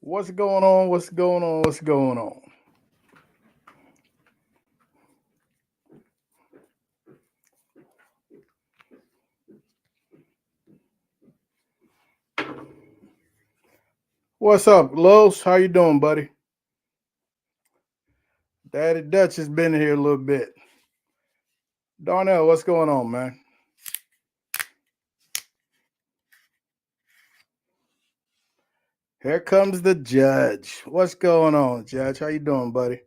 What's going on? What's going on? What's going on? What's up, Los? How you doing, buddy? Daddy Dutch has been here a little bit. Darnell, what's going on, man? Here comes the judge. What's going on, Judge? How you doing, buddy?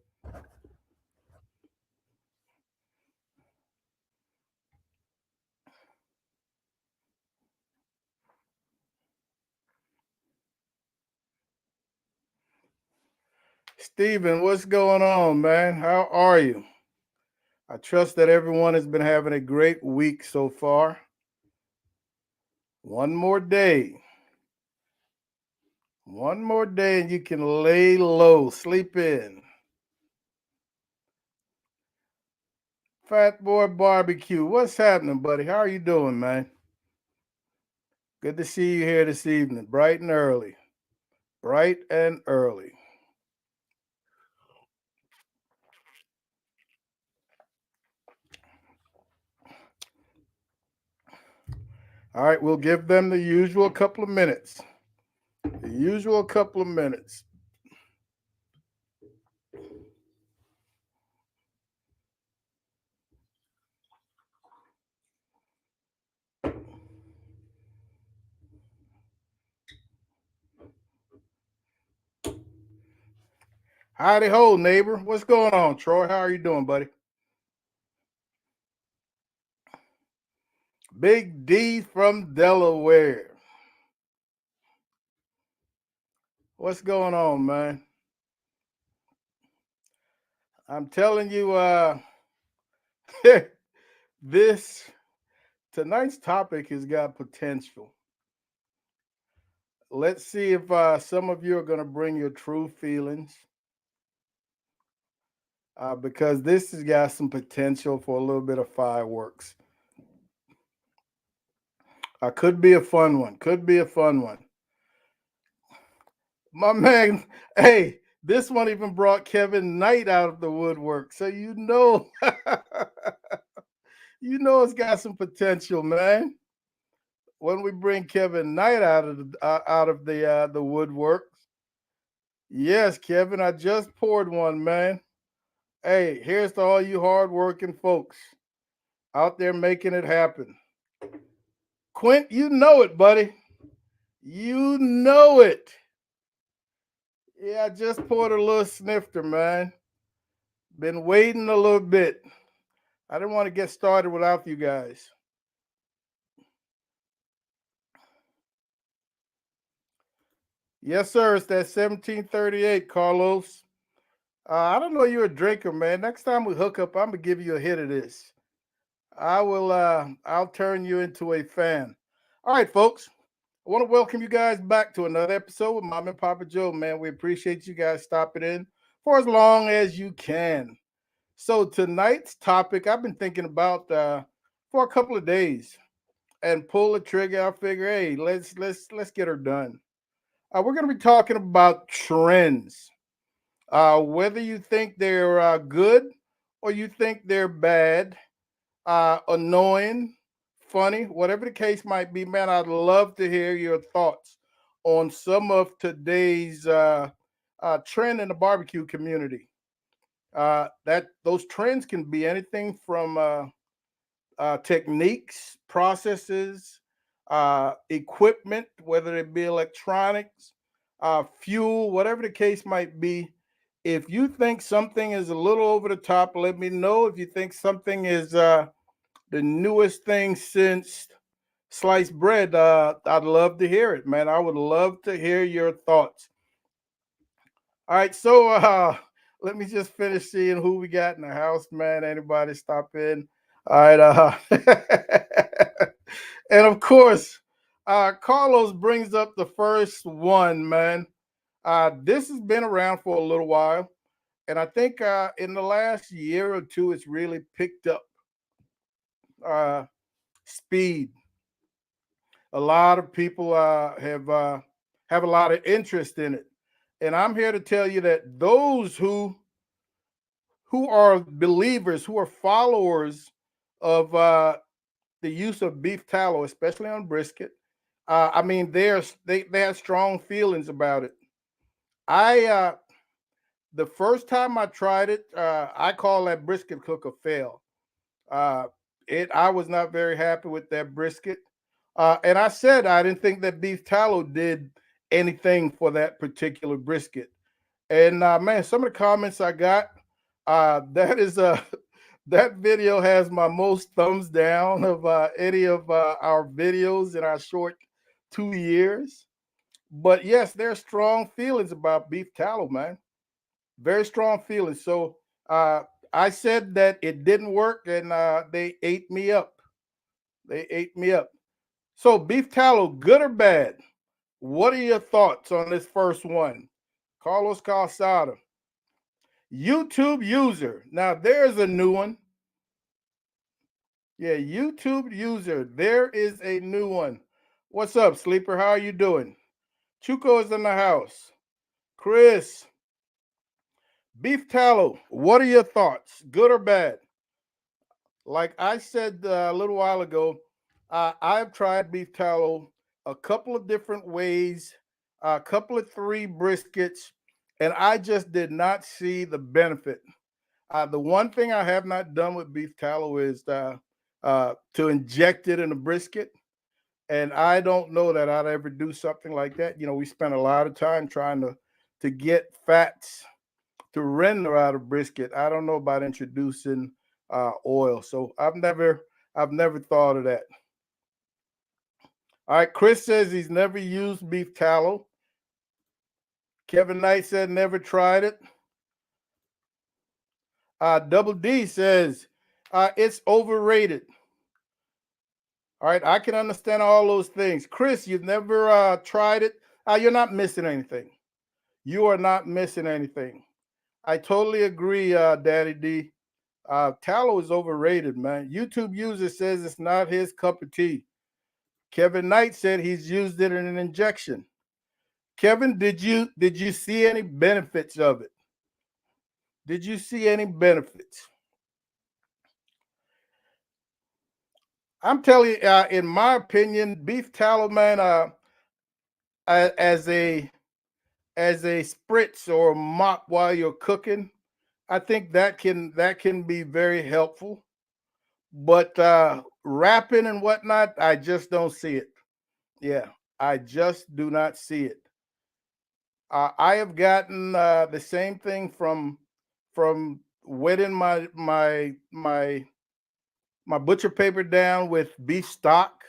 Steven, what's going on, man? How are you? I trust that everyone has been having a great week so far. One more day. One more day and you can lay low, sleep in. Fat Boy Barbecue, what's happening, buddy? How are you doing, man? Good to see you here this evening, bright and early. Bright and early. All right, we'll give them the usual couple of minutes. The usual couple of minutes. Howdy ho, neighbor. What's going on, Troy? How are you doing, buddy? Big D from Delaware. What's going on, man? I'm telling you, this tonight's topic has got potential. Let's see if some of you are going to bring your true feelings, because this has got some potential for a little bit of fireworks. Could be a fun one. Could be a fun one. My man, hey, this one even brought Kevin Knight out of the woodwork. So you know it's got some potential, man. When we bring Kevin Knight out of the woodwork. Yes, Kevin, I just poured one, man. Hey, here's to all you hardworking folks out there making it happen. Quint, you know it, buddy. You know it. Yeah, I just poured a little snifter, man. Been waiting a little bit. I didn't want to get started without you guys. Yes, sir. It's that 1738, Carlos. I don't know you're a drinker, man. Next time we hook up, I'm gonna give you a hit of this. I will. I'll turn you into a fan. All right, folks. I want to welcome you guys back to another episode with Mom and Papa Joe. Man, we appreciate you guys stopping in for as long as you can. So tonight's topic, I've been thinking about for a couple of days, and pull the trigger. I figure, hey, let's get her done. We're going to be talking about trends. Whether you think they're good or you think they're bad, annoying, funny, whatever the case might be, man, I'd love to hear your thoughts on some of today's trend in the barbecue community. That those trends can be anything from techniques, processes, equipment, whether it be electronics, fuel, whatever the case might be. If you think something is a little over the top, let me know. If you think something is the newest thing since sliced bread, I'd love to hear it, man. I would love to hear your thoughts. All right, so let me just finish seeing who we got in the house, man. Anybody stop in? All right, and of course, Carlos brings up the first one, man. This has been around for a little while, and I think in the last year or two, it's really picked up speed. A lot of people have have a lot of interest in it. And I'm here to tell you that those who are believers, who are followers of the use of beef tallow, especially on brisket, I mean, they have strong feelings about it. I The first time I tried it, I call that brisket cook a fail. Uh, I was not very happy with that brisket, and I said I didn't think that beef tallow did anything for that particular brisket. And man, some of the comments I got, that is that video has my most thumbs down of any of our videos in our short 2 years. But yes, there's strong feelings about beef tallow, man. Very strong feelings. So uh, I said that it didn't work, and they ate me up. They ate me up. So beef tallow, good or bad? What are your thoughts on this first one? Carlos Calzada, YouTube user. Now there's a new one. Yeah, YouTube user. There is a new one. What's up, Sleeper? How are you doing? Chuco is in the house. Chris, beef tallow. What are your thoughts? Good or bad? Like I said a little while ago, I've tried beef tallow a couple of different ways, a couple of three briskets, and I just did not see the benefit. The one thing I have not done with beef tallow is to inject it in a brisket. And I don't know that I'd ever do something like that. We spent a lot of time trying to get fats to render out of brisket. I don't know about introducing oil, so I've never thought of that. All right, Chris says he's never used beef tallow. Kevin Knight said never tried it. Double D says it's overrated. All right, I can understand all those things. Chris, you've never tried it. You're not missing anything. You are not missing anything. I totally agree, Daddy D. Tallow is overrated, man. YouTube user says it's not his cup of tea. Kevin Knight said he's used it in an injection. Kevin, did you see any benefits of it? Did you see any benefits? I'm telling you, in my opinion, beef tallow, man, as a spritz or a mop while you're cooking, I think that can be very helpful. But wrapping and whatnot, I just don't see it. Yeah, I just do not see it. I have gotten the same thing from wetting my butcher paper down with beef stock,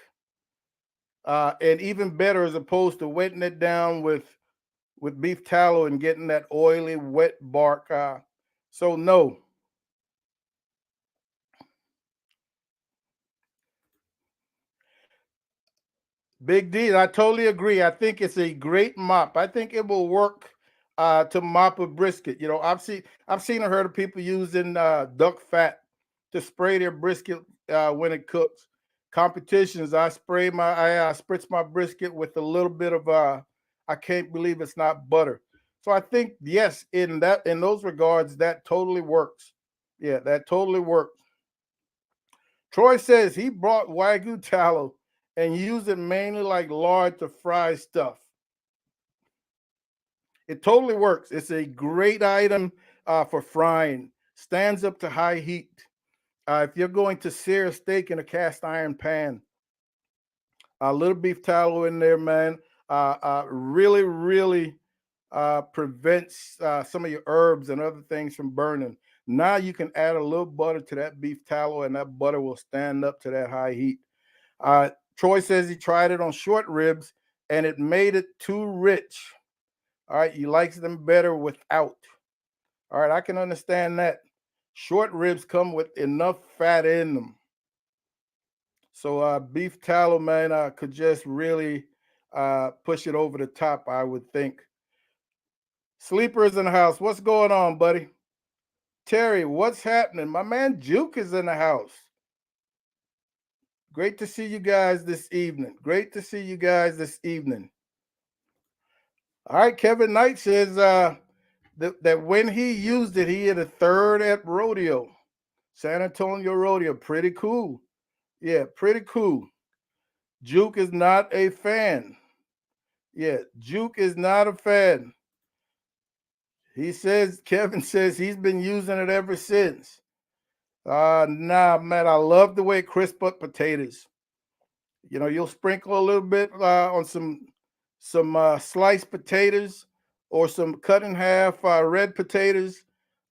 and even better, as opposed to wetting it down with beef tallow and getting that oily, wet bark. So no. Big D, I totally agree. I think it's a great mop. I think it will work to mop a brisket. I've seen and heard of people using duck fat to spray their brisket when it cooks. Competitions, I spritz my brisket with a little bit of I can't believe it's not butter. So I think yes, in those regards, that totally works. Yeah, that totally works. Troy says he brought Wagyu tallow and used it mainly like lard to fry stuff. It totally works. It's a great item for frying. Stands up to high heat. If you're going to sear a steak in a cast iron pan, a little beef tallow in there, man, really, really prevents some of your herbs and other things from burning. Now you can add a little butter to that beef tallow, and that butter will stand up to that high heat. Troy says he tried it on short ribs and it made it too rich. All right, he likes them better without. All right, I can understand that. Short ribs come with enough fat in them. So beef tallow, man, could just really push it over the top, I would think. Sleepers in the house. What's going on, buddy? Terry, what's happening? My man Juke is in the house. Great to see you guys this evening. Great to see you guys this evening. All right, Kevin Knight says that when he used it, he hit a third at rodeo, San Antonio rodeo. Pretty cool. Yeah, pretty cool. Juke is not a fan. Yeah, Juke is not a fan. He says, Kevin says he's been using it ever since. Nah, man, I love the way it crisp up potatoes. You know, you'll sprinkle a little bit on some sliced potatoes or some cut in half red potatoes,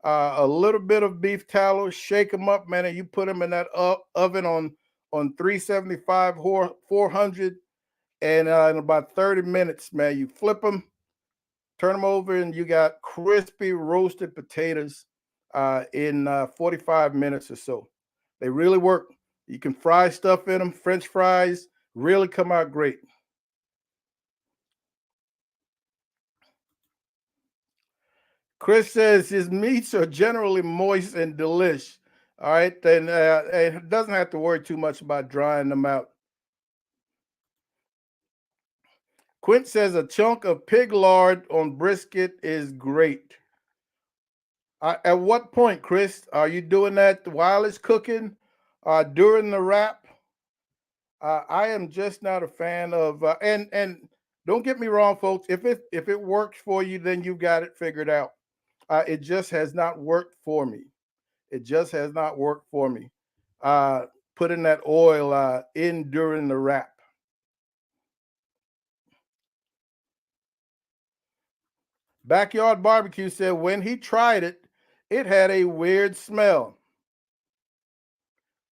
a little bit of beef tallow. Shake them up, man, and you put them in that oven on 375 400, and in about 30 minutes, man, you flip them, turn them over, and you got crispy roasted potatoes in 45 minutes or so. They really work. You can fry stuff in them, French fries, really come out great. Chris says his meats are generally moist and delish. All right, then it doesn't have to worry too much about drying them out. Quint says a chunk of pig lard on brisket is great. At what point, Chris, are you doing that while it's cooking, during the wrap? I am just not a fan of, and don't get me wrong, folks. If it works for you, then you got it figured out. It just has not worked for me. It just has not worked for me. Uh, Putting that oil in during the wrap. Backyard Barbecue said when he tried it, it had a weird smell.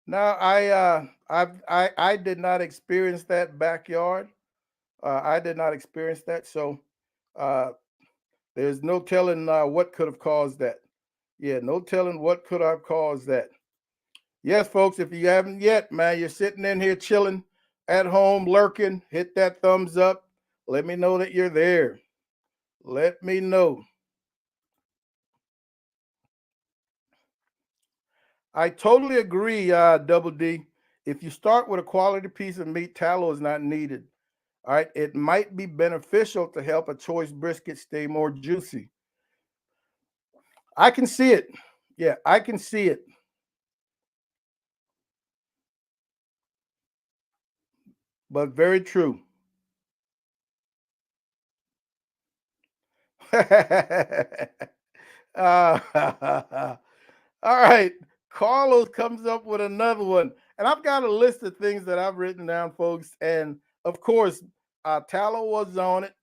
Now I did not experience that backyard. I did not experience that, so uh, there's no telling what could have caused that. Yeah, no telling what could have caused that. Yes, folks, if you haven't yet, man, you're sitting in here chilling at home, lurking, hit that thumbs up. Let me know that you're there. Let me know. I totally agree, Double D. If you start with a quality piece of meat, tallow is not needed. All right, it might be beneficial to help a choice brisket stay more juicy. I can see it. Yeah, I can see it. But very true. All right. Carlos comes up with another one. And I've got a list of things that I've written down, folks. And of course, tallow was on it.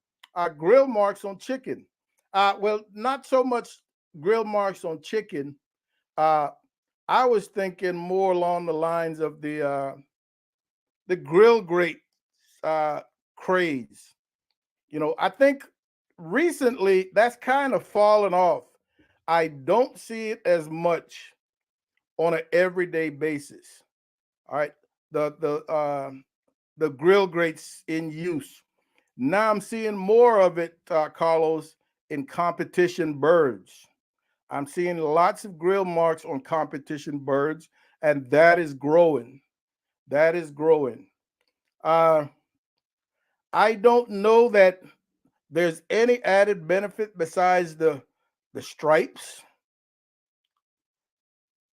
Grill marks on chicken. Well, not so much grill marks on chicken. Uh, I was thinking more along the lines of the grill grate uh, craze. You know, I think recently that's kind of fallen off. I don't see it as much on an everyday basis. All right, the grill grates in use. Now I'm seeing more of it, Carlos, in competition birds. I'm seeing lots of grill marks on competition birds, and that is growing. That is growing. Uh, I don't know that there's any added benefit besides the stripes,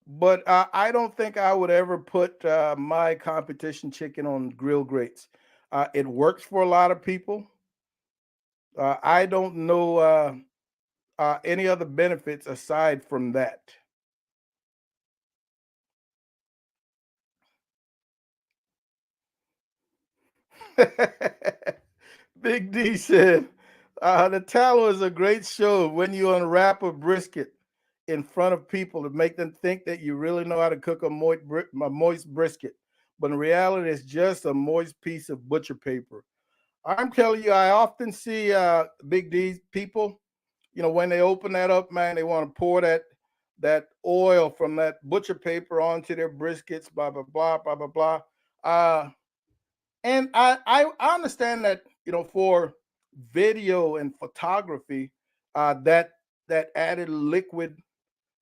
but I don't think I would ever put my competition chicken on grill grates. It works for a lot of people. I don't know any other benefits aside from that. Big D said, the tallow is a great show when you unwrap a brisket in front of people to make them think that you really know how to cook a moist brisket. But in reality, it's just a moist piece of butcher paper. I'm telling you, I often see Big D's people, you know, when they open that up, man, they want to pour that oil from that butcher paper onto their briskets, blah, blah, blah, blah, blah, blah. Uh, and I understand that, you know, for video and photography, that that added liquid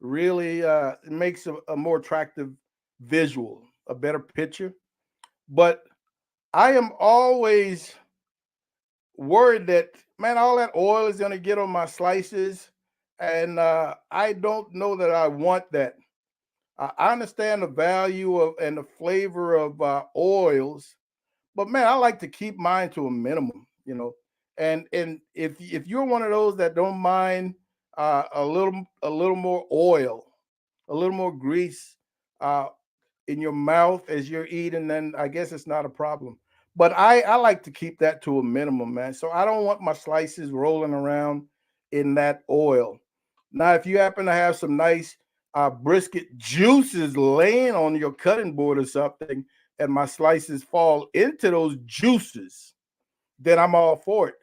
really makes a more attractive visual, a better picture. But I am always worried that, man, all that oil is gonna get on my slices, and I don't know that I want that. I understand the value of and the flavor of oils, but man, I like to keep mine to a minimum, you know. And if you're one of those that don't mind a little more oil, a little more grease uh, in your mouth as you're eating, then I guess it's not a problem. But I like to keep that to a minimum, man. So I don't want my slices rolling around in that oil. Now, if you happen to have some nice brisket juices laying on your cutting board or something, and my slices fall into those juices, then I'm all for it.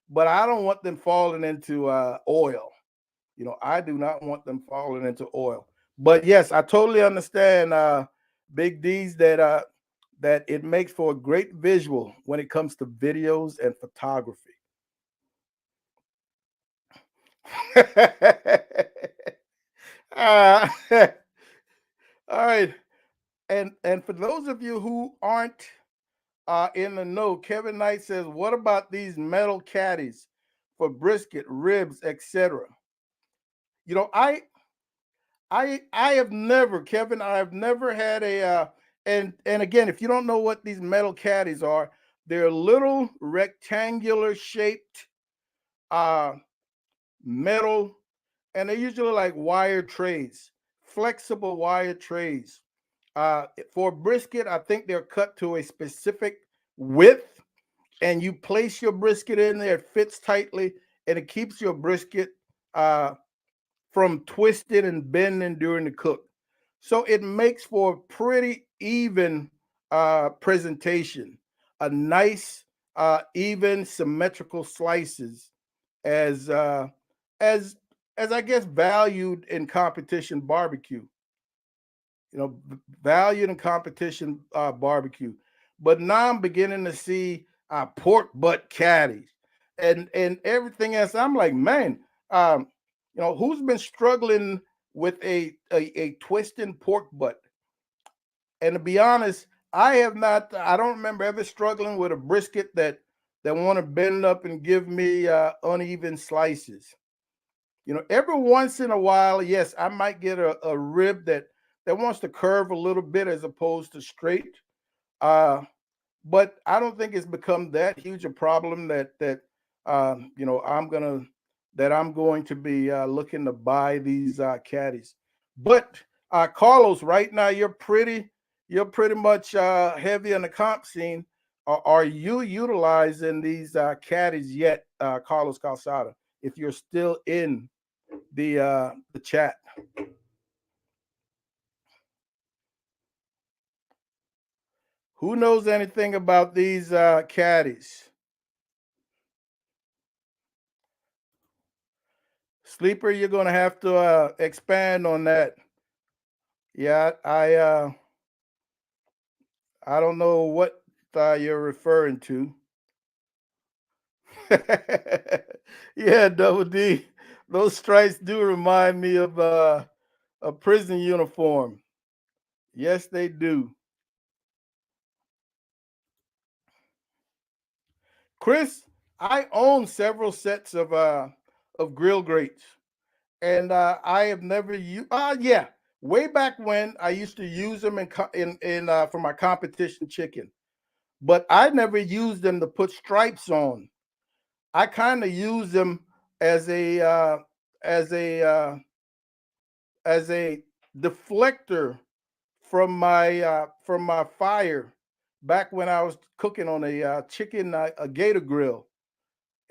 But I don't want them falling into oil. You know, I do not want them falling into oil. But yes, I totally understand, Big D's, that it makes for a great visual when it comes to videos and photography. uh, all right, and for those of you who aren't in the know, Kevin Knight says, "What about these metal caddies for brisket, ribs, etc.?" You know, I have never, Kevin, I have never had a and again, if you don't know what these metal caddies are, they're little rectangular shaped uh metal, and they're usually like wire trays, flexible wire trays. For brisket, I think they're cut to a specific width, and you place your brisket in there, it fits tightly, and it keeps your brisket uh from twisting and bending during the cook. So it makes for a pretty even presentation, a nice, even symmetrical slices, as uh, as as I guess valued in competition barbecue. You know, valued in competition barbecue. But now I'm beginning to see pork butt caddies and everything else. I'm like, man, um, who's been struggling with a twisting pork butt? And to be honest, I have not. I don't remember ever struggling with a brisket that want to bend up and give me uneven slices. You know, every once in a while, yes, I might get a rib that wants to curve a little bit as opposed to straight. Uh, but I don't think it's become that huge a problem that I'm going to be looking to buy these caddies. But Carlos, right now you're pretty much heavy on the comp scene. Are you utilizing these caddies yet, Carlos Calzada? If you're still in the chat. Who knows anything about these caddies? Sleeper, you're gonna have to expand on that. Yeah, I don't know what you're referring to. Yeah, Double D. Those stripes do remind me of a prison uniform. Yes, they do. Chris, I own several sets of grill grates, and I have never used. Yeah, way back when I used to use them in for my competition chicken, but I never used them to put stripes on. I kind of use them as a uh, as a as a deflector from my fire back when I was cooking on a chicken a gator grill,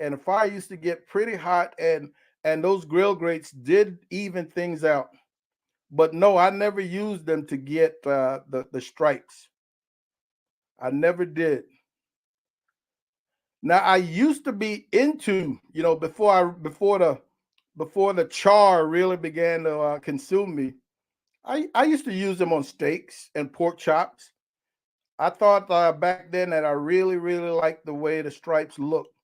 and the fire used to get pretty hot, and those grill grates did even things out. But no, I never used them to get the stripes. I never did. Now I used to be into, before the char really began to consume me. I used to use them on steaks and pork chops. I thought back then that I really really liked the way the stripes looked.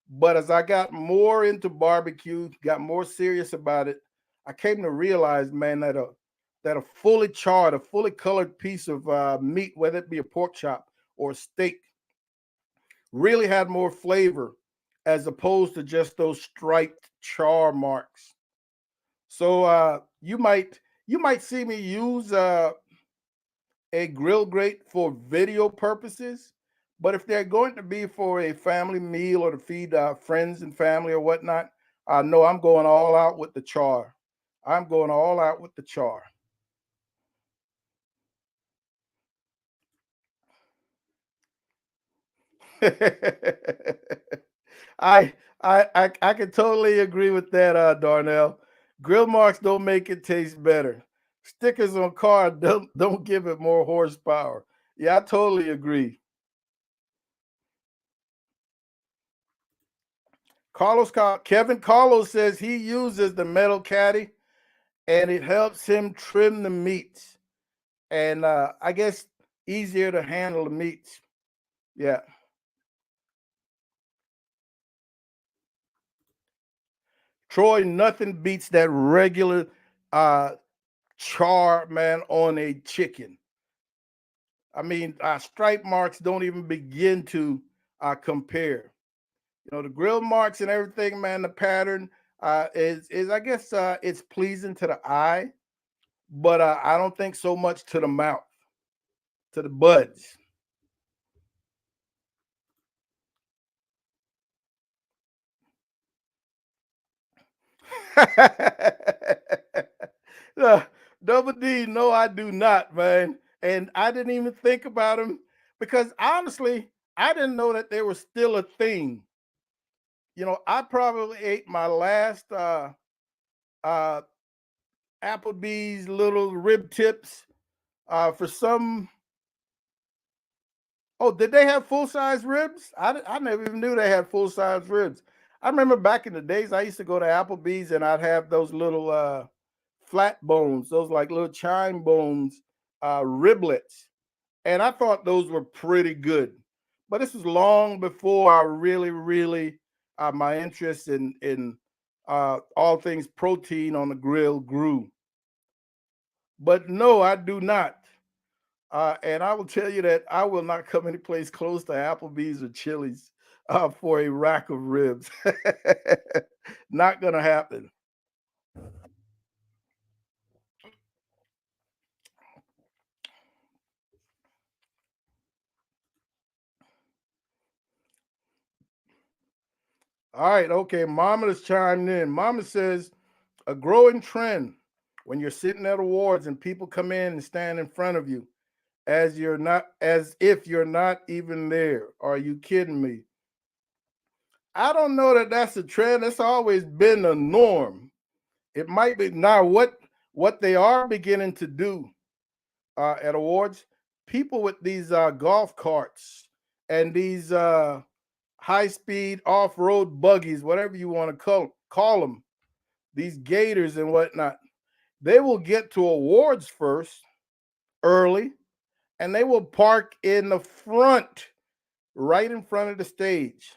But as I got more into barbecue, got more serious about it, I came to realize, man, that a fully charred, a fully colored piece of meat, whether it be a pork chop or a steak, really had more flavor as opposed to just those striped char marks. So you might see me use a grill grate for video purposes, but if they're going to be for a family meal or to feed friends and family or whatnot, no, I'm going all out with the char. I'm going all out with the char. I I can totally agree with that, Darnell. Grill marks don't make it taste better. Stickers on car don't give it more horsepower. Yeah, I totally agree. Kevin Carlos says he uses the metal caddy and it helps him trim the meats and I guess easier to handle the meats. Yeah, Troy, nothing beats that regular uh, char man on a chicken. I mean, stripe marks don't even begin to compare. You know, the grill marks and everything, man. The pattern is I guess it's pleasing to the eye, but I don't think so much to the mouth, to the buds. Uh, Double D, no, I do not, man. And I didn't even think about them because honestly, I didn't know that they were still a thing. You know, I probably ate my last uh, Applebee's little rib tips for some. Oh, did they have full size ribs? I never even knew they had full size ribs. I remember back in the days, I used to go to Applebee's and I'd have those little flat bones, those like little chime bones, riblets. And I thought those were pretty good. But this was long before I really, my interest in all things protein on the grill grew. But no, I do not. And I will tell you that I will not come any place close to Applebee's or Chili's for a rack of ribs. Not gonna happen. All right, okay. Mama has chimed in. Mama says a growing trend when you're sitting at awards and people come in and stand in front of you as if you're not even there. Are you kidding me? I don't know that that's a trend. It's always been a norm. It might be now what they are beginning to do at awards. People with these golf carts and these high speed off road buggies, whatever you want to call them, these gators and whatnot. They will get to awards first early, and they will park in the front, right in front of the stage.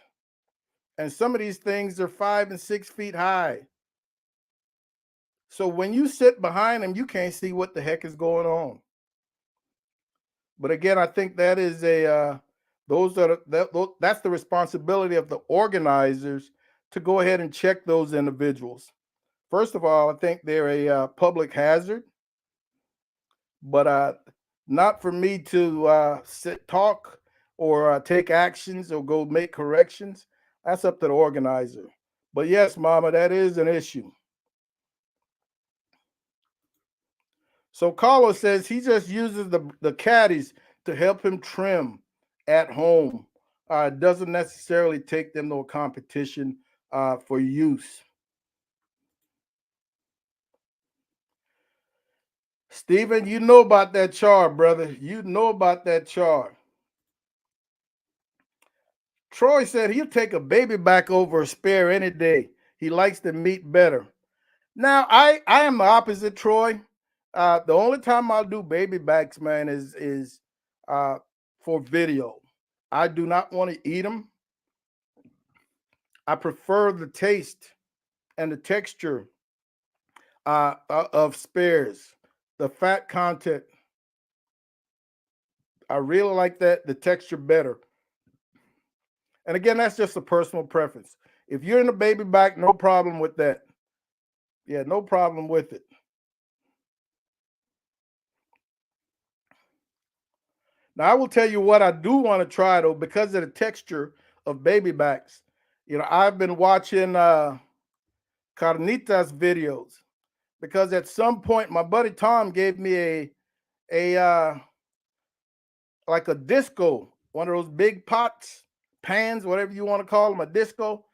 And some of these things are 5 and 6 feet high. So when you sit behind them, you can't see what the heck is going on. But again, I think that is a that's the responsibility of the organizers to go ahead and check those individuals. First of all, I think they're a public hazard, but not for me to talk or take actions or go make corrections. That's up to the organizer. But yes, Mama, that is an issue. So Carlos says he just uses the caddies to help him trim at home. Doesn't necessarily take them to a competition for use. Stephen, you know about that char, brother. You know about that char. Troy said he'll take a baby back over a spare any day. He likes the meat better. Now, I am the opposite, Troy. The only time I'll do baby backs, man, is for video. I do not want to eat them. I prefer the taste and the texture of spares, the fat content. I really like that the texture better. And again, that's just a personal preference. If you're in the baby back, no problem with that. Yeah, no problem with it. Now, I will tell you what I do want to try though, because of the texture of baby backs. I've been watching carnitas videos because at some point my buddy Tom gave me a like a disco, one of those big pots, pans, whatever you want to call them, a disco.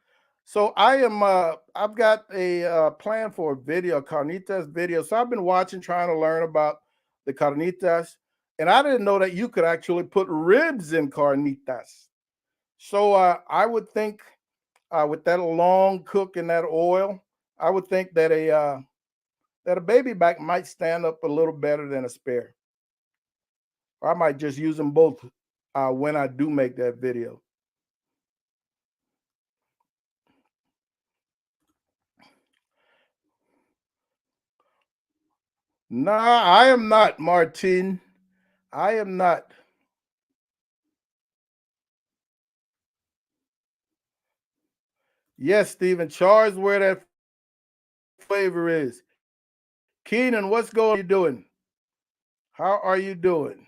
So I've got a plan for a video, carnitas video. So I've been watching, trying to learn about the carnitas, and I didn't know that you could actually put ribs in carnitas. So I would think with that long cook in that oil, I would think that a baby back might stand up a little better than a spare. Or I might just use them both when I do make that video. Nah, I am not, Martin. I am not. Yes, Stephen, charge where that flavor is. Keenan, what's going on? You doing? How are you doing?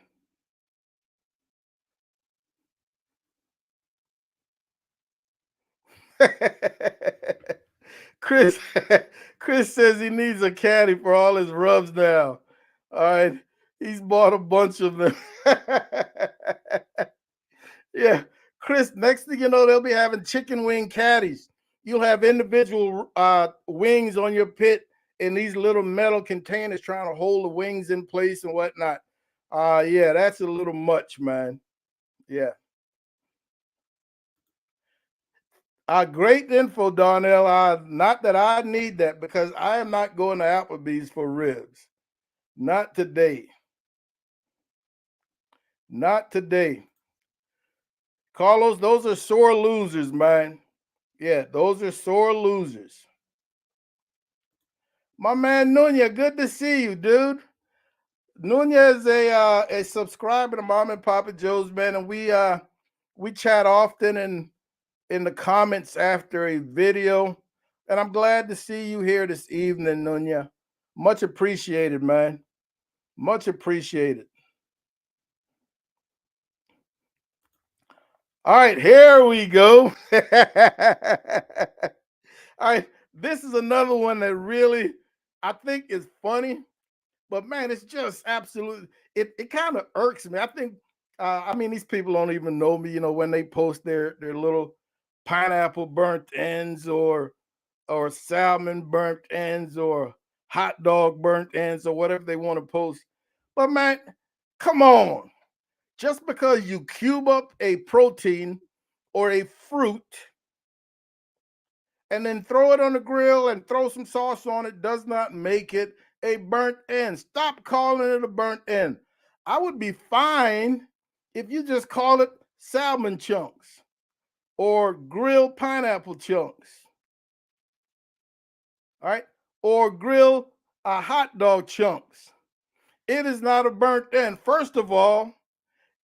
Chris, Chris says he needs a caddy for all his rubs now. All right. He's bought a bunch of them. Yeah. Chris, next thing you know, they'll be having chicken wing caddies. You'll have individual wings on your pit in these little metal containers trying to hold the wings in place and whatnot. Yeah, that's a little much, man. Yeah. Great info, Darnell. Not that I need that because I am not going to Applebee's for ribs. Not today. Not today. Carlos, those are sore losers, man. Yeah, those are sore losers. My man Nunya, good to see you, dude. Nunya is a subscriber to Mom and Papa Joe's, man, and we chat often in the comments after a video. And I'm glad to see you here this evening, Nunya. Much appreciated, man. Much appreciated. All right, here we go. All right, this is another one that really I think is funny, but man, it's just absolutely it kind of irks me. I think I mean these people don't even know me, when they post their little pineapple burnt ends or salmon burnt ends or hot dog burnt ends or whatever they want to post. But man, come on. Just because you cube up a protein or a fruit and then throw it on the grill and throw some sauce on it does not make it a burnt end. Stop calling it a burnt end. I would be fine if you just call it salmon chunks or grilled pineapple chunks. All right. Or grill hot dog chunks. It is not a burnt end. First of all,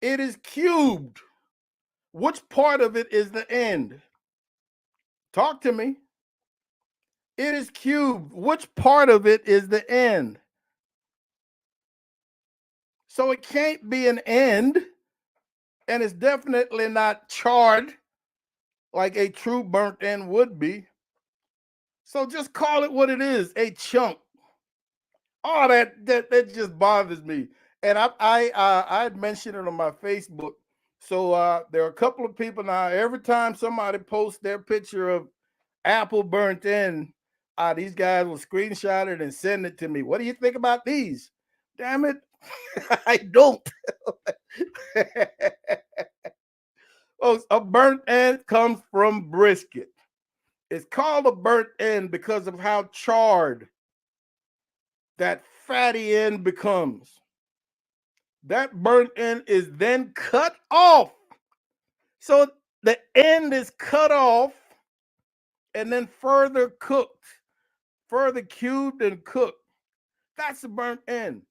it is cubed. Which part of it is the end? Talk to me. It is cubed. Which part of it is the end? So it can't be an end, and it's definitely not charred like a true burnt end would be. So just call it what it is, a chunk. Oh, that just bothers me. And I had mentioned it on my Facebook. So there are a couple of people now. Every time somebody posts their picture of apple burnt in, these guys will screenshot it and send it to me. What do you think about these? Damn it, I don't. Oh, a burnt end comes from brisket. It's called a burnt end because of how charred that fatty end becomes. That burnt end is then cut off. So the end is cut off and then further cooked, further cubed and cooked. That's the burnt end.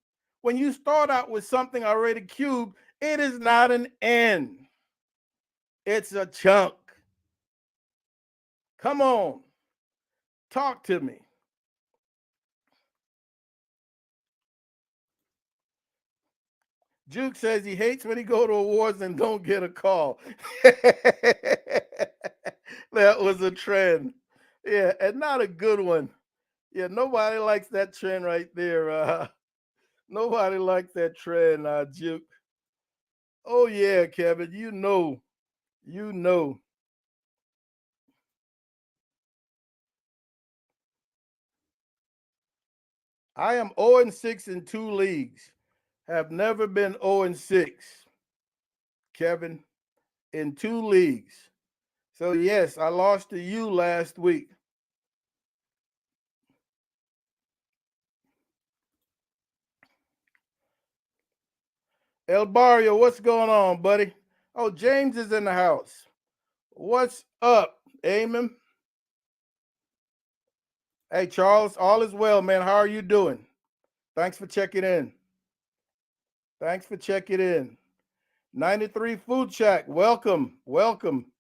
When you start out with something already cubed, it is not an end. It's a chunk. Come on, talk to me. Juke says he hates when he go to awards and don't get a call. That was a trend. Yeah, and not a good one. Yeah, nobody likes that trend right there. Nobody likes that trend, Juke. Oh yeah, Kevin, you know. You know. I am 0-6 in 2 leagues. Have never been 0-6, Kevin, in 2 leagues. So yes, I lost to you last week. El Barrio, what's going on, buddy? Oh, James is in the house. What's up, Eamon? Hey, Charles, all is well, man. How are you doing? Thanks for checking in. Thanks for checking in. 93 Food Shack, welcome, welcome.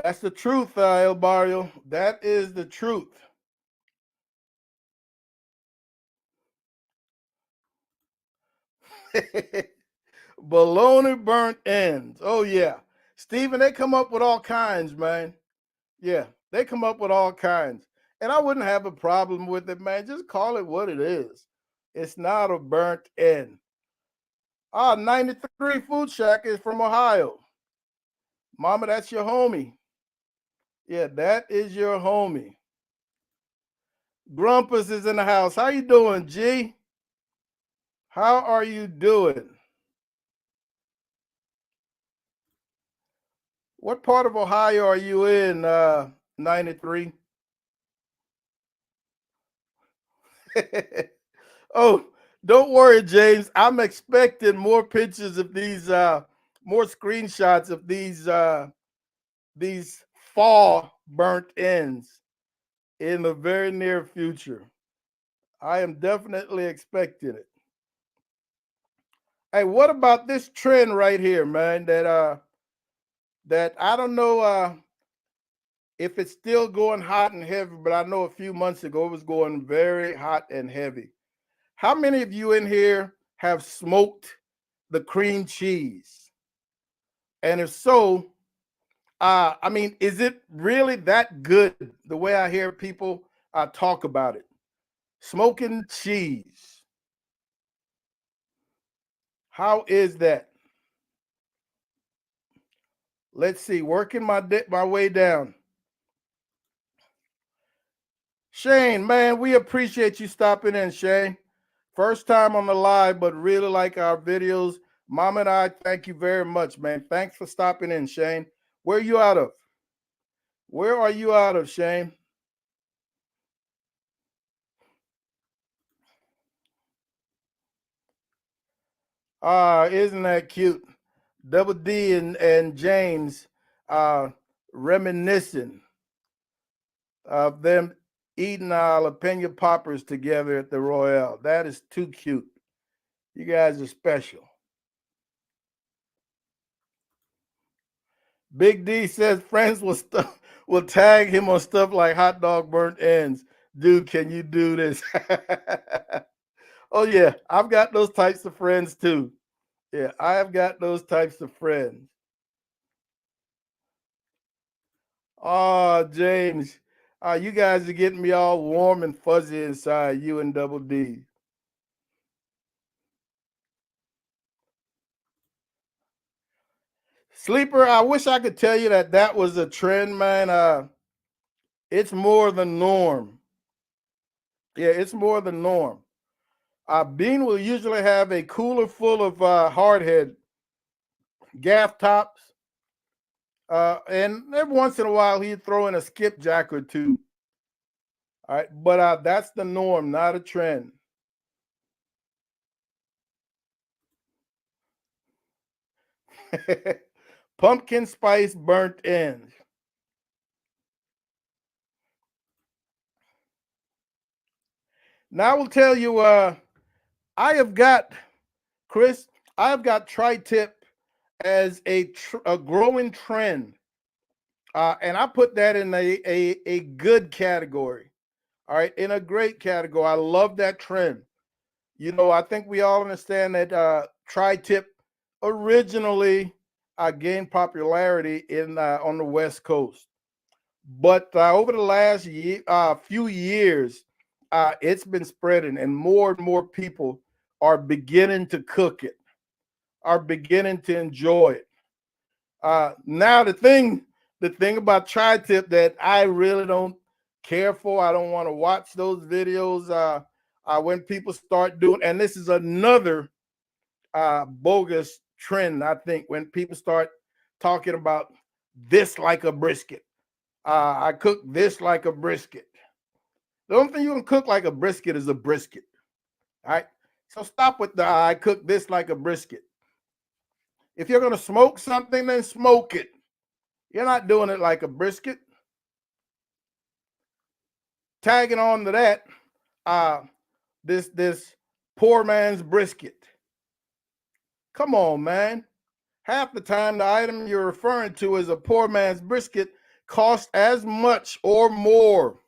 That's the truth, El Barrio. That is the truth. Bologna burnt ends. Oh yeah, Stephen, they come up with all kinds, man. Yeah, they come up with all kinds, and I wouldn't have a problem with it, man. Just call it what it is. It's not a burnt end. 93 Food Shack is from Ohio. Mama, that's your homie. Yeah, that is your homie. Grumpus is in the house. How you doing, G? How are you doing? What part of Ohio are you in, 93? Oh, don't worry, James. I'm expecting more pictures of these, more screenshots of these fall burnt ends in the very near future. I am definitely expecting it. Hey, what about this trend right here, man? That I don't know if it's still going hot and heavy, but I know a few months ago it was going very hot and heavy. How many of you in here have smoked the cream cheese? And if so, I mean, is it really that good the way I hear people talk about it? Smoking cheese. How is that? Let's see. Working my way down. Shane, man, we appreciate you stopping in, Shane. First time on the live, but really like our videos. Mom and I thank you very much, man. Thanks for stopping in, Shane. Where are you out of? Where are you out of, Shane? Isn't that cute? Double D and James reminiscing of them eating jalapeno poppers together at the Royale. That is too cute. You guys are special. Big D says friends will tag him on stuff like hot dog burnt ends. Dude, can you do this? Oh yeah, I've got those types of friends too. Yeah, I have got those types of friends. Oh, James, you guys are getting me all warm and fuzzy inside. You and Double D. Sleeper, I wish I could tell you that that was a trend, man. It's more the norm. Yeah, it's more the norm. Bean will usually have a cooler full of hardhead gaff tops, and every once in a while he'd throw in a skipjack or two. All right, but that's the norm, not a trend. Pumpkin spice burnt ends. Now I will tell you I have got, Chris, I've got tri-tip as a growing trend. And I put that in a good category. All right, in a great category. I love that trend. You know, I think we all understand that tri-tip originally gained popularity in on the West Coast, but over the last few years, it's been spreading, and more people are beginning to cook it, are beginning to enjoy it. Now the thing about tri-tip that I really don't care for, I don't want to watch those videos. When people start doing, and this is another bogus trend, I think, when people start talking about this like a brisket. I cook this like a brisket. The only thing you can cook like a brisket is a brisket. All right. So stop with the I cook this like a brisket. If you're gonna smoke something, then smoke it. You're not doing it like a brisket. Tagging on to that, uh, this poor man's brisket. Come on, man. Half the time, the item you're referring to as a poor man's brisket costs as much or more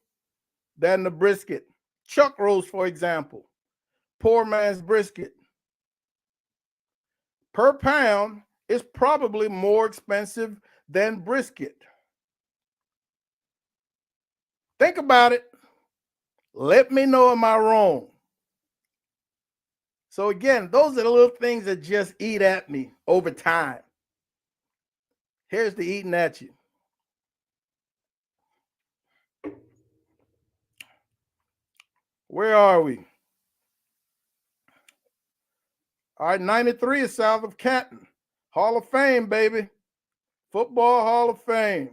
than the brisket. Chuck roast, for example, poor man's brisket per pound is probably more expensive than brisket. Think about it. Let me know, am I wrong? So again, those are the little things that just eat at me over time. Here's the eating at you. Where are we? All right, 93 is south of Canton. Hall of Fame, baby. Football Hall of Fame.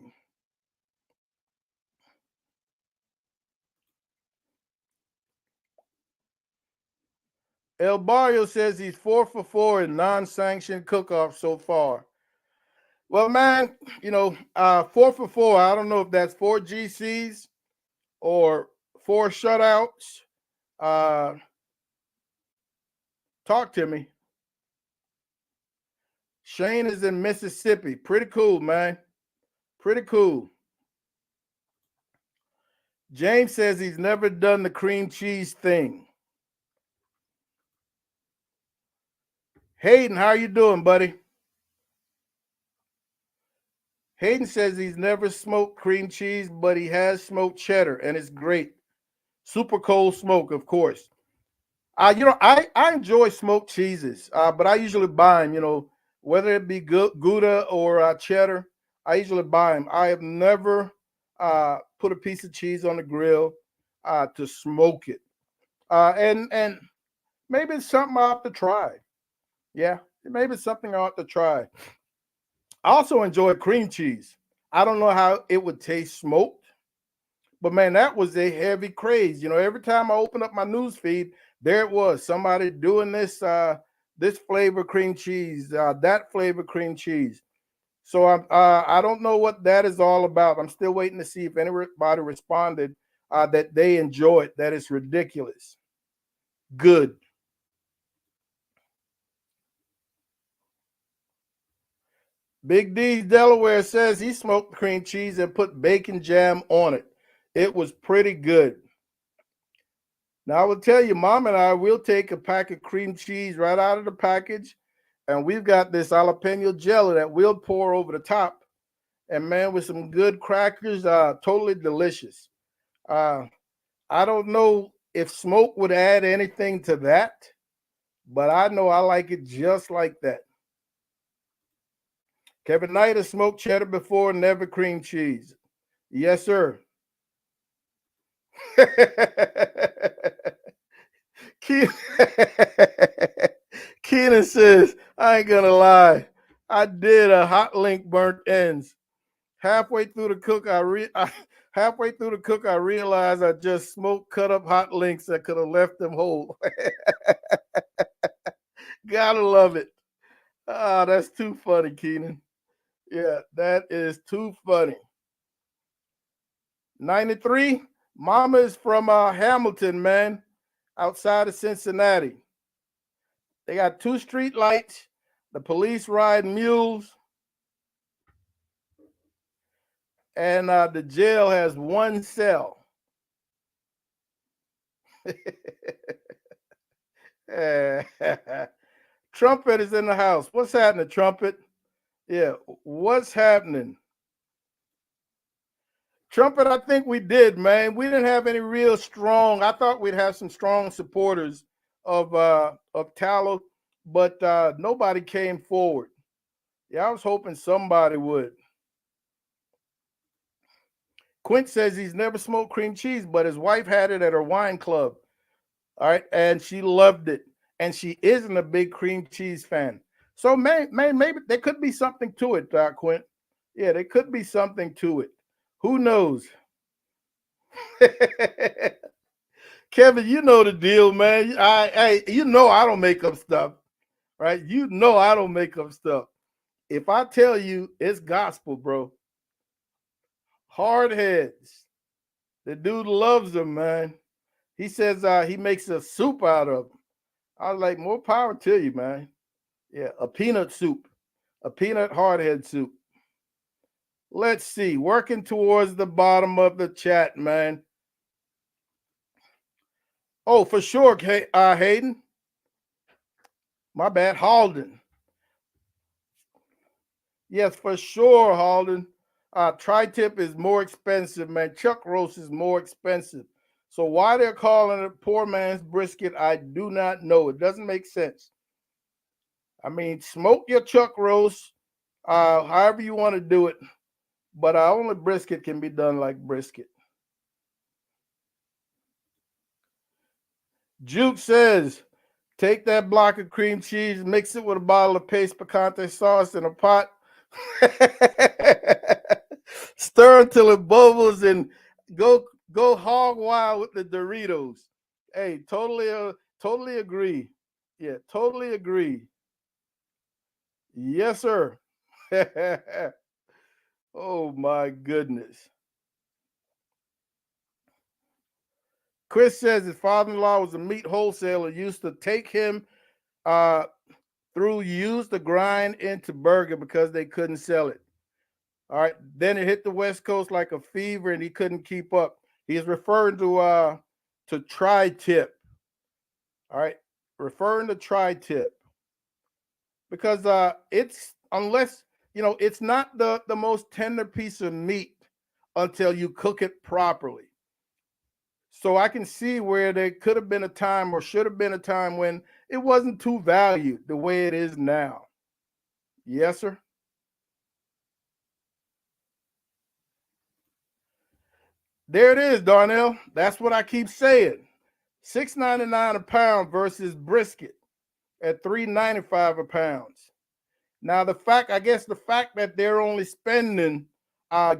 El Barrio says he's 4 for 4 in non-sanctioned cook-offs so far. Well, man, you know, 4 for 4. I don't know if that's 4 GCs or 4 shutouts. Uh, talk to me. Shane is in Mississippi. Pretty cool, man. Pretty cool. James says he's never done the cream cheese thing. Hayden, how you doing, buddy? Hayden says he's never smoked cream cheese, but he has smoked cheddar, and it's great. Super cold smoke, of course. You know, I enjoy smoked cheeses, but I usually buy them. You know, whether it be Gouda or cheddar, I usually buy them. I have never put a piece of cheese on the grill to smoke it, and maybe it's something I have to try. Yeah, maybe it's something I ought to try. I also enjoy cream cheese. I don't know how it would taste smoked, but man, that was a heavy craze. You know, every time I open up my news feed, there it was, somebody doing this flavor cream cheese, that flavor cream cheese. So I don't know what that is all about. I'm still waiting to see if anybody responded that they enjoy it. That is ridiculous. Good. Big D's Delaware says he smoked cream cheese and put bacon jam on it. It was pretty good. Now I will tell you, Mom and I will take a pack of cream cheese right out of the package, and we've got this jalapeno jelly that we'll pour over the top. And man, with some good crackers, totally delicious. Uh, I don't know if smoke would add anything to that, but I know I like it just like that. Kevin Knight has smoked cheddar before, never cream cheese. Yes, sir. Keenan Keenan says, I ain't gonna lie. I did a hot link burnt ends. Halfway through the cook, halfway through the cook, I realized I just smoked cut up hot links that could have left them whole. Gotta love it. Ah, that's too funny, Keenan. Yeah, that is too funny. 93. Mama is from Hamilton, man, outside of Cincinnati. They got 2 street lights. The police ride mules, and the jail has 1 cell. Trumpet is in the house. What's happening, Trumpet? Yeah, what's happening? Trumpet, I think we did, man. We didn't have any real strong. I thought we'd have some strong supporters of Tallow, but nobody came forward. Yeah, I was hoping somebody would. Quint says he's never smoked cream cheese, but his wife had it at her wine club. All right, and she loved it, and she isn't a big cream cheese fan. So, maybe there could be something to it, Quint. Yeah, there could be something to it. Who knows? Kevin, you know the deal, man. You know I don't make up stuff, right? You know I don't make up stuff. If I tell you it's gospel, bro, hard heads. The dude loves them, man. He says he makes a soup out of them. I was like, more power to you, man. Yeah, a peanut soup, a peanut hardhead soup. Let's see, working towards the bottom of the chat, man. Oh, for sure, Hayden. My bad, Halden. Yes, for sure, Halden. Tri-tip is more expensive, man. Chuck roast is more expensive. So why they're calling it poor man's brisket, I do not know. It doesn't make sense. I mean, smoke your chuck roast, however you want to do it, but only brisket can be done like brisket. Juke says, take that block of cream cheese, mix it with a bottle of paste picante sauce in a pot, stir until it bubbles, and go hog wild with the Doritos. Hey, totally agree. Yeah, totally agree. Yes, sir. Oh my goodness. Chris says his father-in-law was a meat wholesaler, used to take him through used to grind into burger because they couldn't sell it. All right. Then it hit the West Coast like a fever and he couldn't keep up. He's referring to tri-tip. All right. Referring to tri-tip. Because it's unless it's not the most tender piece of meat until you cook it properly. So I can see where there could have been a time or should have been a time when it wasn't too valued the way it is now. Yes, sir. There it is, Darnell. That's what I keep saying. $6.99 a pound versus brisket at $3.95 a pound. Now I guess the fact that they're only spending,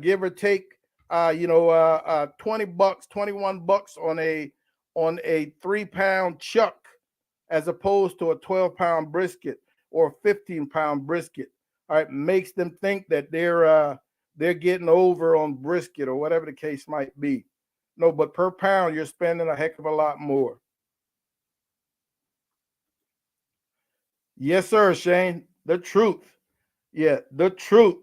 give or take, $20, $21 on a 3-pound chuck, as opposed to a 12-pound brisket or a 15-pound brisket. All right, makes them think that they're getting over on brisket or whatever the case might be. No, but per pound, you're spending a heck of a lot more. Yes, sir, Shane. The truth. Yeah, the truth.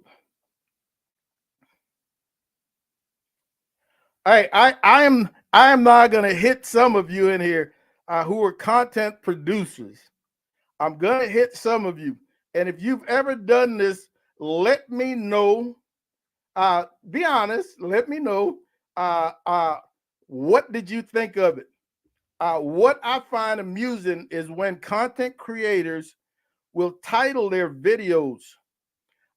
I am not gonna hit some of you in here who are content producers. I'm gonna hit some of you, and if you've ever done this, let me know. Be honest. Let me know. What did you think of it? What I find amusing is when content creators will title their videos,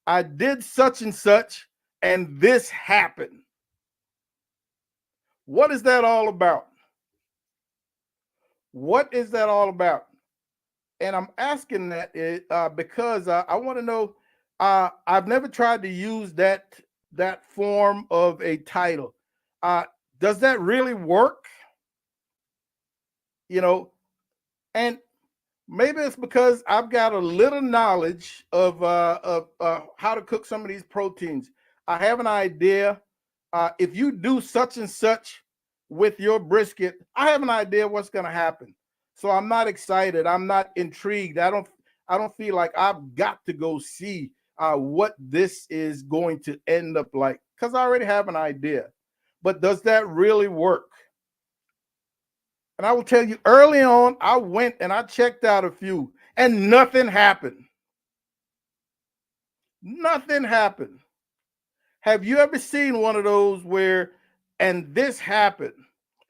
I did such and such, and this happened. What is that all about? What is that all about? And I'm asking that because I want to know. I've never tried to use that form of a title. Does that really work? And maybe it's because I've got a little knowledge of how to cook some of these proteins. I have an idea. If you do such and such with your brisket, I have an idea what's going to happen. So I'm not excited. I'm not intrigued. I don't feel like I've got to go see what this is going to end up like because I already have an idea. But does that really work? And I will tell you early on, I went and I checked out a few and nothing happened. Nothing happened. Have you ever seen one of those where, and this happened,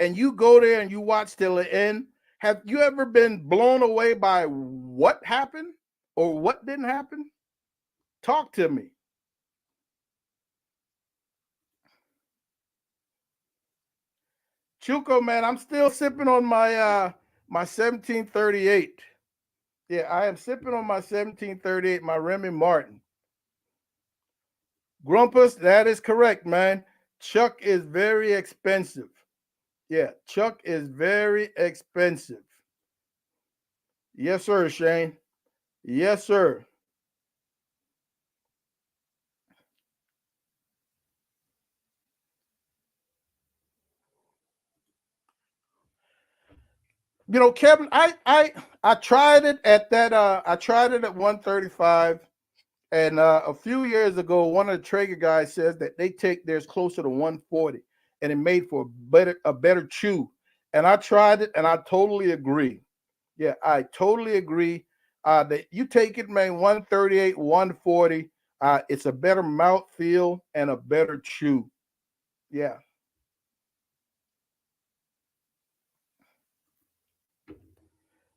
and you go there and you watch till the end? Have you ever been blown away by what happened or what didn't happen? Talk to me. Chuco, man, I'm still sipping on my 1738. Yeah, I am sipping on my 1738, my Remy Martin. Grumpus, that is correct, man. Chuck is very expensive. Yeah, Chuck is very expensive. Yes, sir, Shane. Yes, sir. Kevin, I tried it at that I tried it at 135. And a few years ago, one of the Traeger guys says that they take theirs closer to 140 and it made for a better chew. And I tried it and I totally agree. Yeah, I totally agree. That you take it, man, 138, 140. It's a better mouth feel and a better chew. Yeah.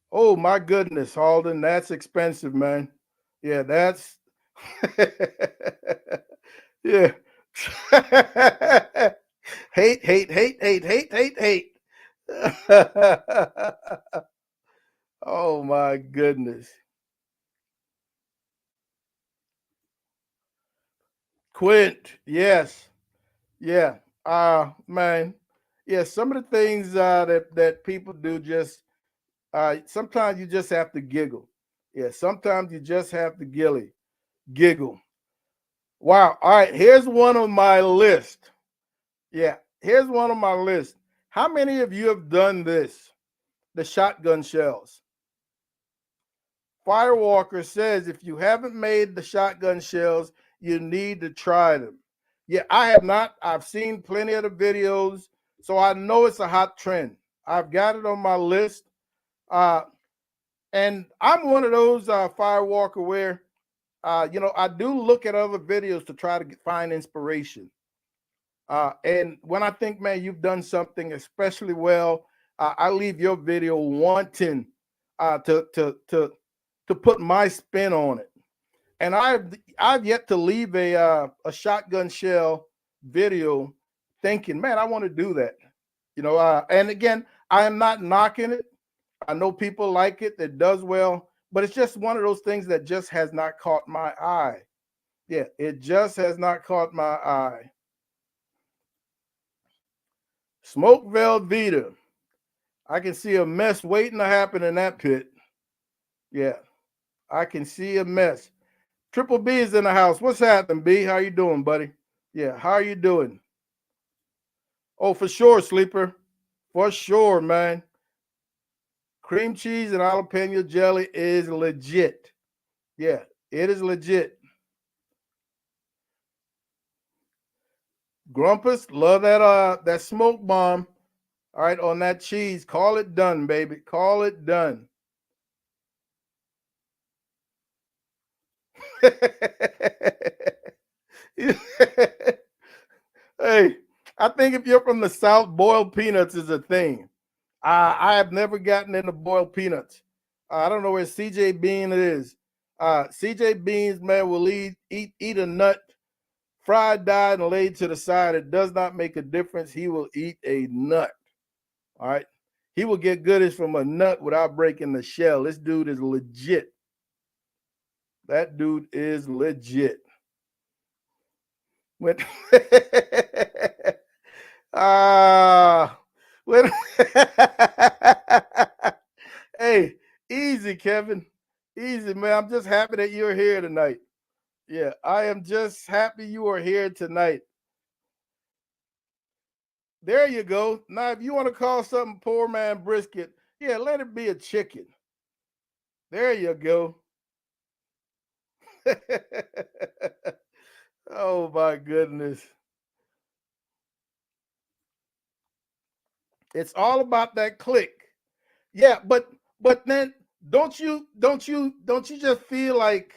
Oh my goodness, Halden, that's expensive, man. Yeah, that's yeah. Hate, hate, hate, hate, hate, hate, hate. Oh my goodness. Quint, yes. Yeah. Man. Yeah, some of the things that people do just sometimes you just have to giggle. Yeah, sometimes you just have to giggle. Wow. All right, here's one on my list. Yeah, here's one on my list. How many of you have done this? The shotgun shells. Firewalker says if you haven't made the shotgun shells, you need to try them. Yeah, I have not. I've seen plenty of the videos, so I know it's a hot trend. I've got it on my list. Uh, and I'm one of those Firewalker where, I do look at other videos to try to find inspiration. And when I think, man, you've done something especially well, I leave your video wanting to put my spin on it. And I've yet to leave a shotgun shell video thinking, man, I want to do that. And again, I am not knocking it. I know people like it that does well, but it's just one of those things that just has not caught my eye. Yeah, it just has not caught my eye. Smoke Velveeta. I can see a mess waiting to happen in that pit. Yeah, I can see a mess. Triple B is in the house. What's happening, B? How you doing, buddy? Yeah, how are you doing? Oh, for sure, sleeper. For sure, man. Cream cheese and jalapeno jelly is legit. Yeah, it is legit. Grumpus, love that smoke bomb. All right, on that cheese. Call it done, baby. Call it done. Hey, I think if you're from the South, boiled peanuts is a thing. I have never gotten into boiled peanuts. I don't know where CJ Bean is. CJ Beans, man, will eat a nut, fried, dyed, and laid to the side. It does not make a difference. He will eat a nut. All right. He will get goodies from a nut without breaking the shell. This dude is legit. That dude is legit. When ah when hey, easy, Kevin. Easy, man. I'm just happy that you're here tonight. Yeah, I am just happy you are here tonight. There you go. Now, if you want to call something poor man brisket, Yeah, let it be a chicken. There you go. Oh my goodness. It's all about that click. Yeah, but then don't you just feel like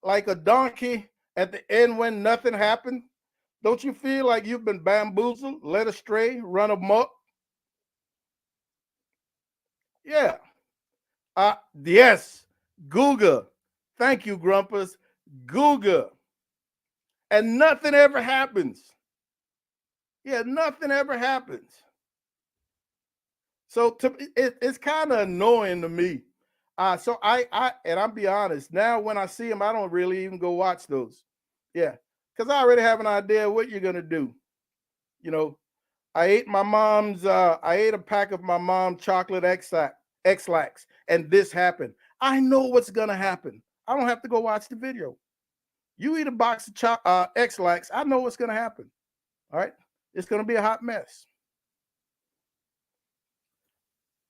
a donkey at the end when nothing happened? Don't you feel like you've been bamboozled, led astray, run amok? Yeah. Yes. Googa. Thank you, Grumpus. Googa. And nothing ever happens. Yeah, nothing ever happens. So it's kind of annoying to me. So and I'll be honest. Now when I see them, I don't really even go watch those. Yeah, because I already have an idea what you're gonna do. You know, I ate a pack of my mom chocolate X-Lax, and this happened. I know what's gonna happen. I don't have to go watch the video. You eat a box of X-Lax, I know what's gonna happen. All right, it's gonna be a hot mess.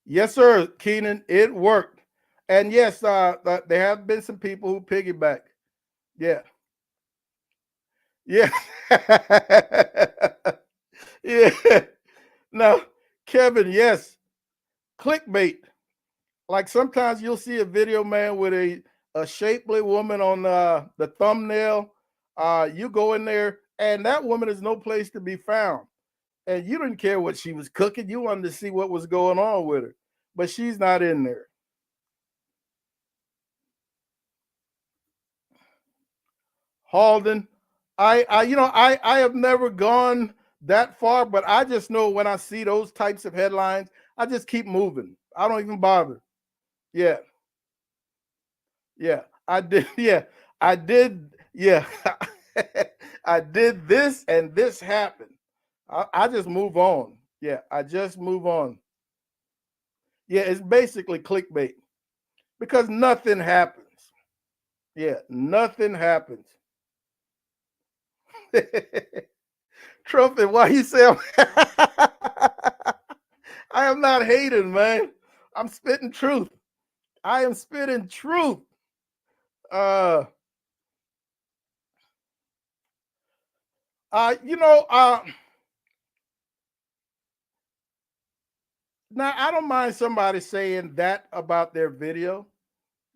Yes, sir, Keenan. It worked. And yes, there have been some people who piggyback. Yeah. Yeah. Yeah. Now, Kevin, yes, clickbait. Like sometimes you'll see a video, man, with a shapely woman on the thumbnail. You go in there, and that woman is no place to be found. And you didn't care what she was cooking. You wanted to see what was going on with her, but she's not in there. Halden. I have never gone that far, but I just know when I see those types of headlines, I just keep moving. I don't even bother. Yeah, yeah, I did. Yeah, I did. Yeah, I did this, and this happened. I just move on. Yeah, I just move on. Yeah, it's basically clickbait because nothing happens. Yeah, nothing happens. Trumpet, why you say I am not hating, man. I'm spitting truth. I am spitting truth. Uh you know, now I don't mind somebody saying that about their video,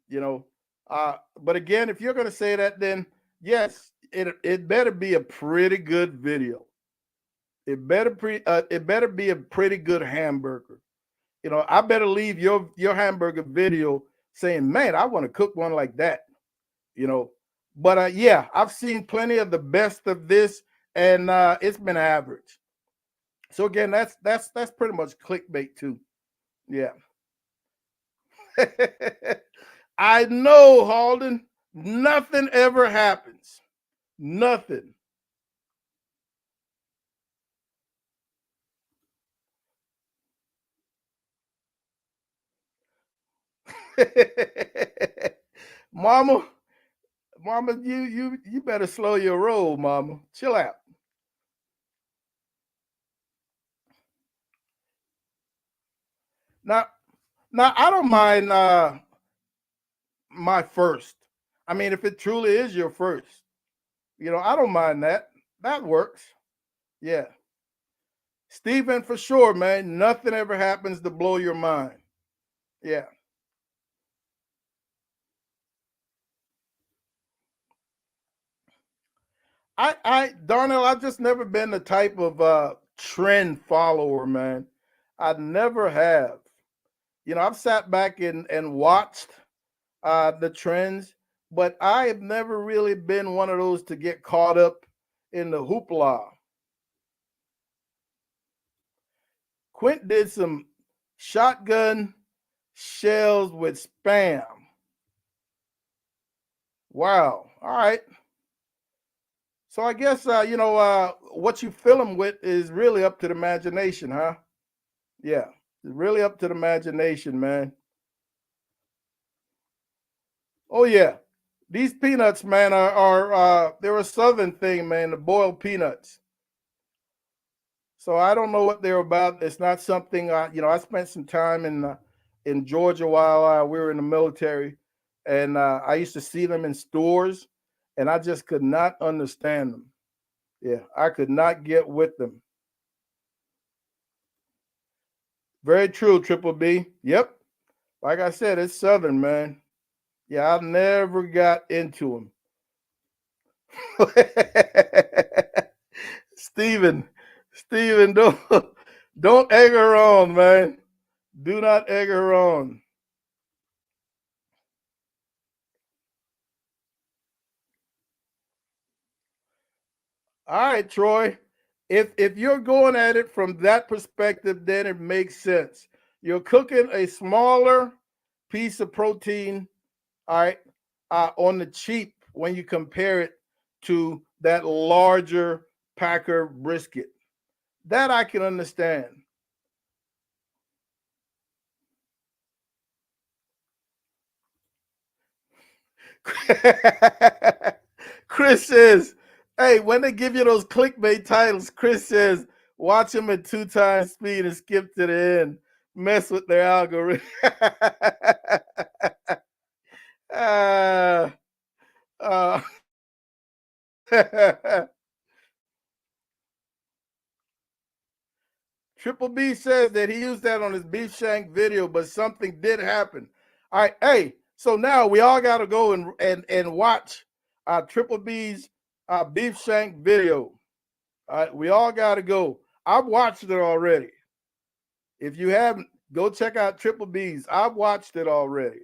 you know. But again, if you're gonna say that, then yes, it better be a pretty good video. It better be a pretty good hamburger. You know, I better leave your hamburger video saying, "Man, I want to cook one like that." You know, but yeah, I've seen plenty of the best of this, and it's been average. So again, that's pretty much clickbait too. Yeah. I know, Halden. Nothing ever happens. Nothing. Mama, Mama, you better slow your roll, Mama. Chill out. Now, now I don't mind my first. I mean, if it truly is your first, I don't mind that. That works. Yeah. Steven, for sure, man. Nothing ever happens to blow your mind. Yeah. Darnell, I've just never been the type of trend follower, man. I never have. I've sat back and watched the trends, but I have never really been one of those to get caught up in the hoopla. Quint did some shotgun shells with spam. Wow. All right. So I guess what you fill them with is really up to the imagination, huh? Yeah, it's really up to the imagination, man. Oh yeah, these peanuts, man, are they're a southern thing, man. The boiled peanuts. So I don't know what they're about. It's not something I spent some time in in Georgia while we were in the military, and I used to see them in stores, and I just could not understand them. Yeah, I could not get with them. Very true, Triple B. Yep. Like I said, it's Southern, man. Yeah, I never got into them. Steven, Steven, don't egg her on, man. Do not egg her on. All right, Troy. If you're going at it from that perspective, then it makes sense. You're cooking a smaller piece of protein, all right, on the cheap when you compare it to that larger Packer brisket. That I can understand. Chris says, hey, when they give you those clickbait titles, Chris says, watch them at 2 times speed and skip to the end. Mess with their algorithm. uh, uh, Triple B says that he used that on his beef shank video, but something did happen. All right, hey, so now we all got to go and watch Triple B's beef shank video. All right, we all got to go. I've watched it already. If you haven't, go check out Triple B's. I've watched it already.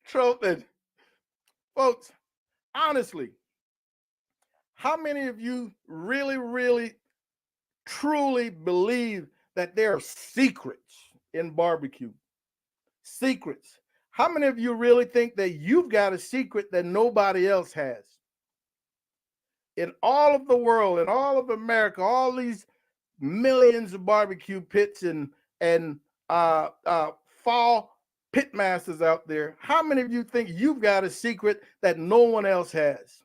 Trumpet. Folks, honestly, how many of you really, really, truly believe that there are secrets in barbecue? Secrets. How many of you really think that you've got a secret that nobody else has? In all of the world, in all of America, all these millions of barbecue pits and fall pit masters out there, how many of you think you've got a secret that no one else has?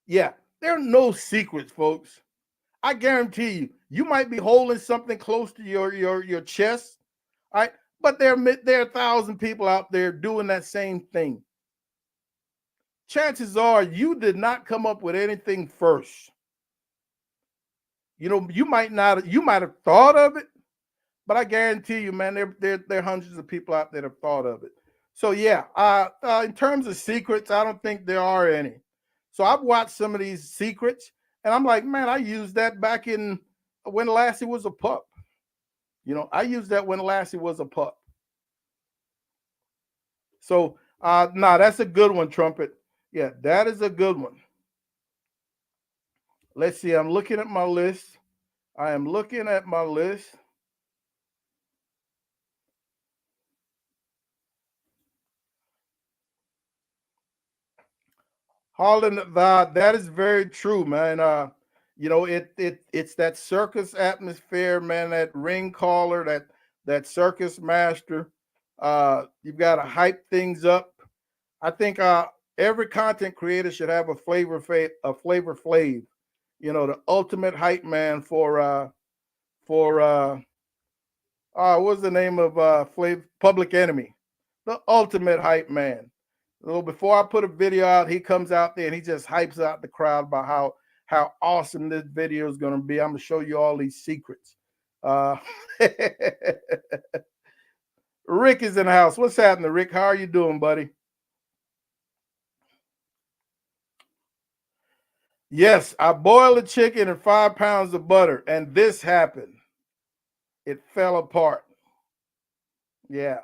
Yeah, there are no secrets, folks. I guarantee you, you might be holding something close to your chest, all right? But there are 1,000 people out there doing that same thing. Chances are you did not come up with anything first. You know, you might have thought of it, but I guarantee you, man, there are hundreds of people out there that have thought of it. So yeah, in terms of secrets, I don't think there are any. So I've watched some of these secrets, and I'm like, man, I used that back in when Lassie was a pup. You know, I used that when Lassie was a pup. So nah, that's a good one, Trumpet. Yeah, that is a good one. Let's see. I'm looking at my list. I am looking at my list. Holland, that is very true, man. You know, it's that circus atmosphere, man. That ring caller, that circus master. You've got to hype things up. I think every content creator should have a flavor flav. You know, the ultimate hype man for what's the name of Public Enemy, the ultimate hype man. So before I put a video out, he comes out there and he just hypes out the crowd about how awesome this video is going to be. I'm gonna show you all these secrets. Uh, Rick is in the house. What's happening, Rick? How are you doing, buddy? Yes, I boiled a chicken and 5 pounds of butter, and this happened. It fell apart. Yeah.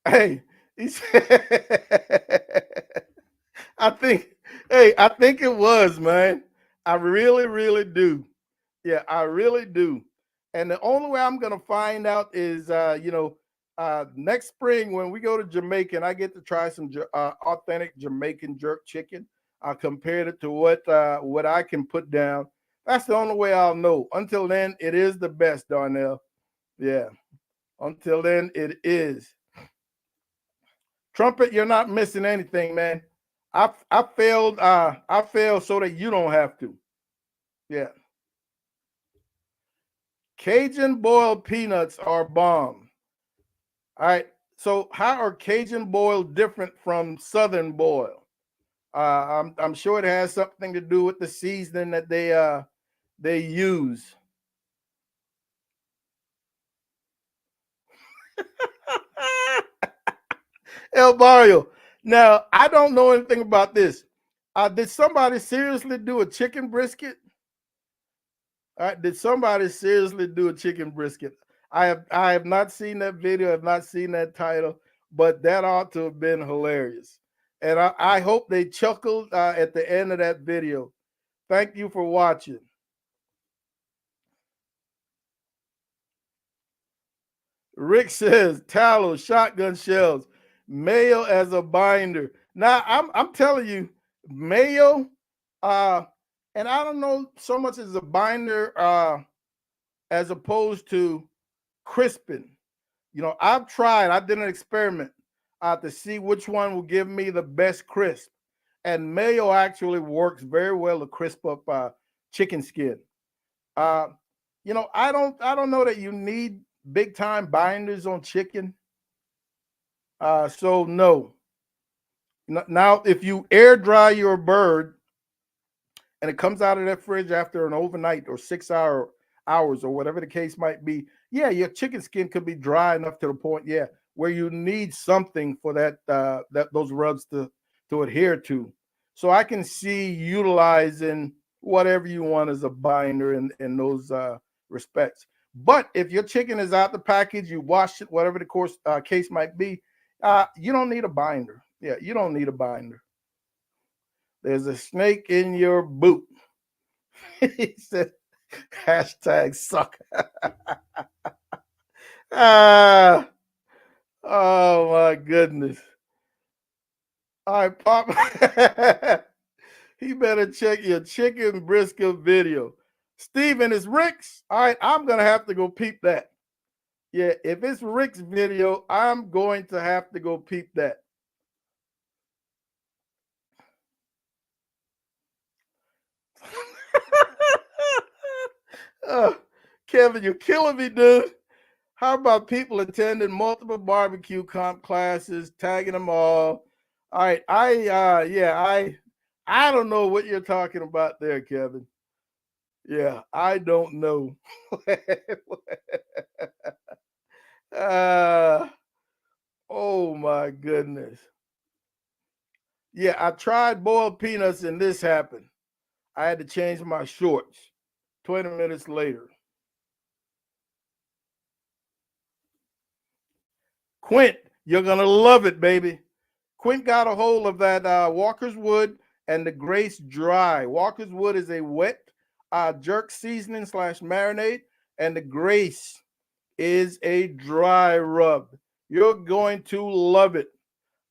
Hey, he said, I think, hey, I think it was, man. I really, really do. Yeah, I really do. And the only way I'm gonna find out is, next spring when we go to Jamaica and I get to try some authentic Jamaican jerk chicken. I compared it to what I can put down. That's the only way I'll know. Until then, it is the best, Darnell. Yeah. Until then, it is. Trumpet, you're not missing anything, man. I failed so that you don't have to. Yeah. Cajun boiled peanuts are bomb. All right. So how are Cajun boiled different from Southern boil? I'm sure it has something to do with the seasoning that they use. El Barrio. Now I don't know anything about this. Did somebody seriously do a chicken brisket? All right, did somebody seriously do a chicken brisket? I have not seen that video. I've not seen that title, but that ought to have been hilarious. And I hope they chuckled at the end of that video. Thank you for watching. Rick says tallow, shotgun shells, mayo as a binder. Now I'm telling you, mayo, uh, and I don't know so much as a binder as opposed to crisping. You know, I've tried, I did an experiment to see which one will give me the best crisp. And mayo actually works very well to crisp up chicken skin. Uh, you know, I don't know that you need big time binders on chicken. So no. Now, if you air dry your bird and it comes out of that fridge after an overnight or 6 hours or whatever the case might be, yeah, your chicken skin could be dry enough to the point, yeah, where you need something for that those rubs to adhere to. So I can see utilizing whatever you want as a binder in those respects. But if your chicken is out the package, you wash it, whatever the course case might be, you don't need a binder. Yeah, you don't need a binder. There's a snake in your boot. He said, hashtag suck. Ah, oh my goodness. All right, Pop. He better check your chicken brisket video. Steven, is Rick's? All right, I'm going to have to go peep that. Yeah, if it's Rick's video, I'm going to have to go peep that. Kevin, you're killing me, dude. How about people attending multiple barbecue comp classes, tagging them all? All right, I don't know what you're talking about there, Kevin. Yeah, I don't know. uh, oh my goodness. Yeah, I tried boiled peanuts and this happened. I had to change my shorts 20 minutes later. Quint, you're going to love it, baby. Quint got a hold of that Walker's Wood and the Grace Dry. Walker's Wood is a wet jerk seasoning / marinade, and the Grace is a dry rub. You're going to love it.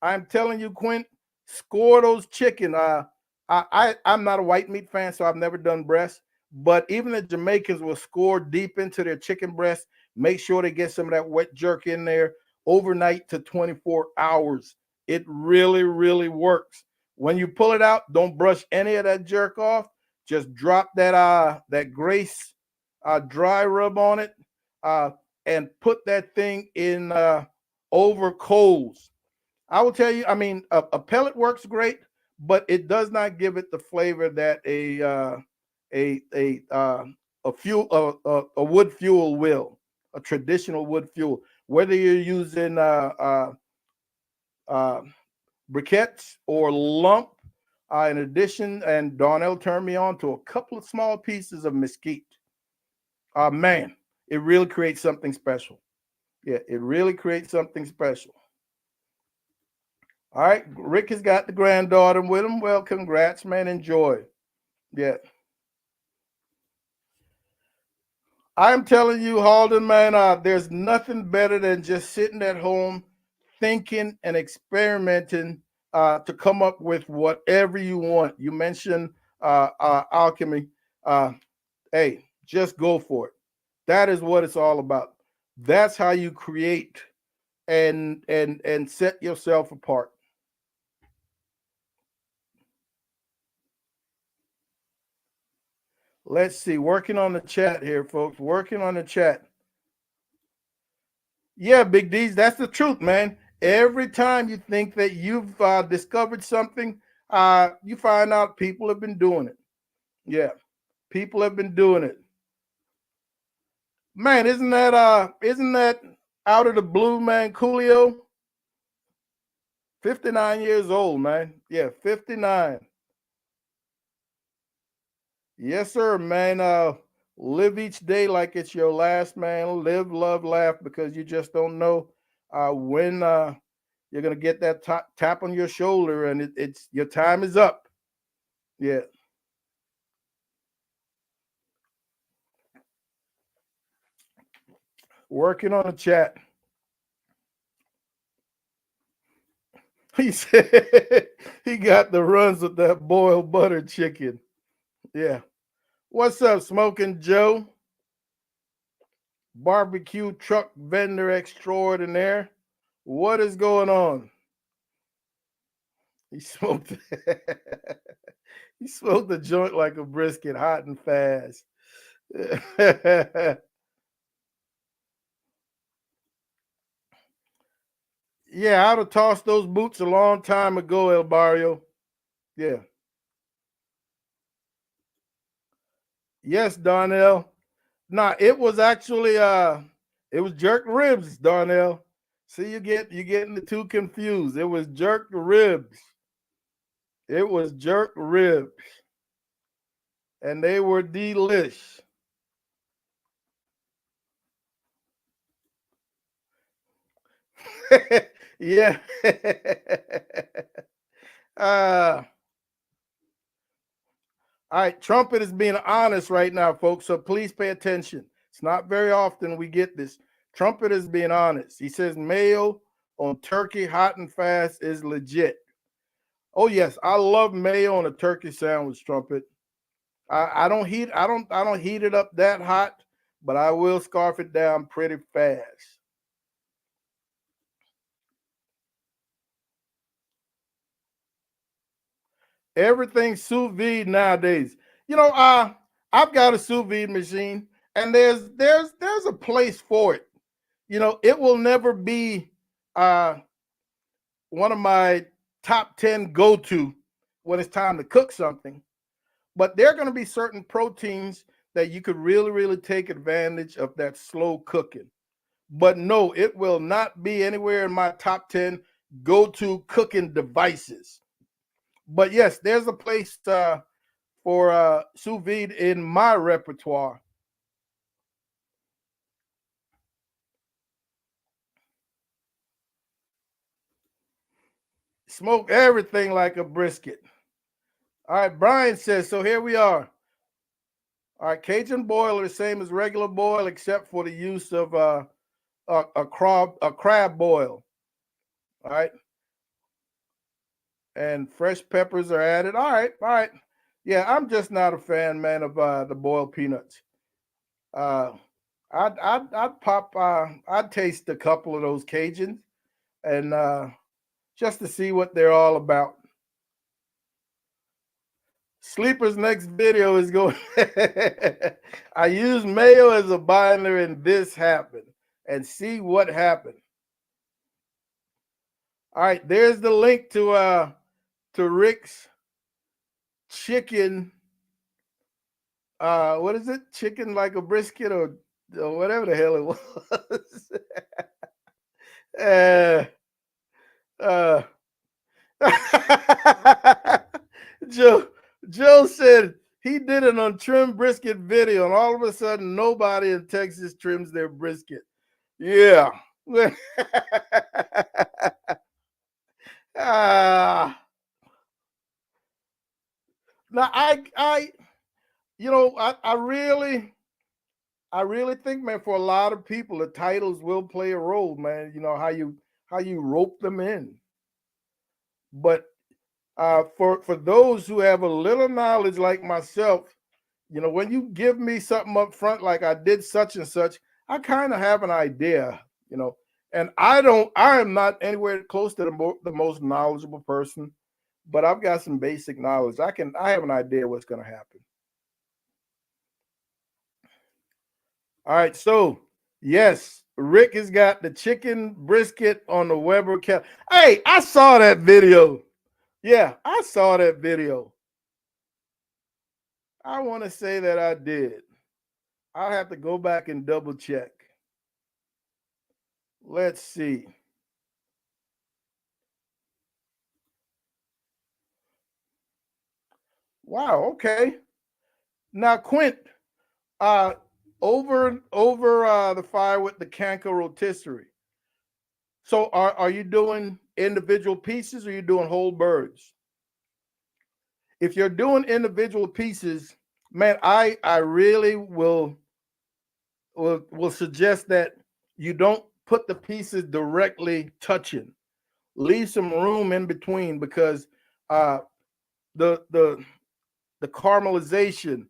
I'm telling you, Quint, score those chicken. I'm not a white meat fan, so I've never done breast. But even the Jamaicans will score deep into their chicken breast. Make sure they get some of that wet jerk in there overnight to 24 hours. It really, really works. When you pull it out, don't brush any of that jerk off. Just drop that Grace dry rub on it, and put that thing in over coals. I will tell you, I mean, a pellet works great, but it does not give it the flavor that a fuel a wood fuel will, a traditional wood fuel. Whether you're using uh, briquettes or lump, in addition, and Darnell turned me on to a couple of small pieces of mesquite. Man, it really creates something special. Yeah, it really creates something special. All right, Rick has got the granddaughter with him. Well, congrats, man. Enjoy. Yeah. I'm telling you, Halden, man, there's nothing better than just sitting at home thinking and experimenting to come up with whatever you want. You mentioned alchemy. Hey, just go for it. That is what it's all about. That's how you create and set yourself apart. Let's see. Working on the chat here, folks. Working on the chat. Yeah, Big D's. That's the truth, man. Every time you think that you've discovered something, you find out people have been doing it. Yeah, people have been doing it. Man, isn't that out of the blue, man? Coolio, 59 years old, man. Yeah, 59. Yes, sir, man. Live each day like it's your last, man. Live, love, laugh, because you just don't know when you're gonna get that tap on your shoulder, and it's your time is up. Yeah, working on the chat. He said he got the runs with that boiled butter chicken. Yeah. What's up, Smoking Joe? Barbecue truck vendor extraordinaire. What is going on? He smoked he smoked the joint like a brisket, hot and fast. Yeah, I'd have tossed those boots a long time ago, El Barrio. Yeah. Yes, Darnell. Nah, it was actually it was jerk ribs, Darnell. See, you're getting the two confused. It was jerk ribs. It was jerk ribs. And they were delish. Yeah. uh all right, Trumpet is being honest right now, folks. So please pay attention. It's not very often we get this. Trumpet is being honest. He says mayo on turkey hot and fast is legit. Oh yes, I love mayo on a turkey sandwich, Trumpet. I don't heat it up that hot, but I will scarf it down pretty fast. Everything sous vide nowadays. You know, I've got a sous vide machine, and there's a place for it. You know, it will never be uh one of my top 10 go-to when it's time to cook something. But there are going to be certain proteins that you could really, really take advantage of that slow cooking. But no, it will not be anywhere in my top 10 go-to cooking devices. But yes, there's a place for sous vide in my repertoire. Smoke everything like a brisket. All right, Brian says, so here we are. All right, Cajun boil are the same as regular boil, except for the use of a crab boil. All right, and fresh peppers are added. All right, all right. Yeah, I'm just not a fan, man, of the boiled peanuts. Uh, I'd pop. I'd taste a couple of those Cajuns, and just to see what they're all about. Sleeper's next video is going. I use mayo as a binder, and this happened. And see what happened. All right, there's the link to Rick's chicken. What is it? Chicken like a brisket, or whatever the hell it was. uh, Joe Joe said he did an untrimmed brisket video, and all of a sudden nobody in Texas trims their brisket. Yeah. Ah, now I really think, man, for a lot of people, the titles will play a role, man. You know how you rope them in, but for those who have a little knowledge like myself, when you give me something up front, like I did such and such, I kind of have an idea, you know, And I am not anywhere close to the most knowledgeable person, but I've got some basic knowledge. I have an idea what's going to happen. All right, so yes, Rick has got the chicken brisket on the Weber cat. Hey, I saw that video. Yeah, I saw that video. I want to say that I did. I'll have to go back and double check. Let's see. Wow, okay. Now, Quint, uh, over the fire with the canker rotisserie. So, are you doing individual pieces or are you doing whole birds? If you're doing individual pieces, man, I really will suggest that you don't put the pieces directly touching. Leave some room in between because uh, the the the caramelization,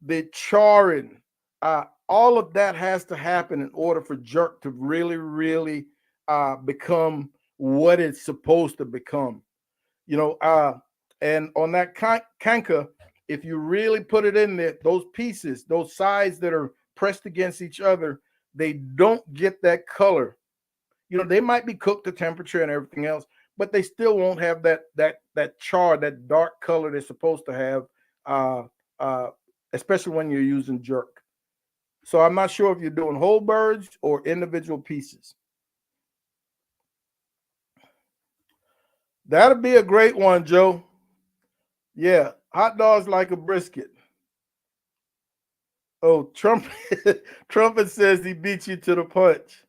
the charring, all of that has to happen in order for jerk to really become what it's supposed to become. You know, and on that canker, if you really put it in there, those pieces, those sides that are pressed against each other, they don't get that color. You know, they might be cooked to temperature and everything else, but they still won't have that char, that dark color they're supposed to have, uh, uh, especially when you're using jerk. So I'm not sure if you're doing whole birds or individual pieces. That'll be a great one, Joe. Yeah, hot dogs like a brisket. Oh, Trump Trumpet says he beat you to the punch.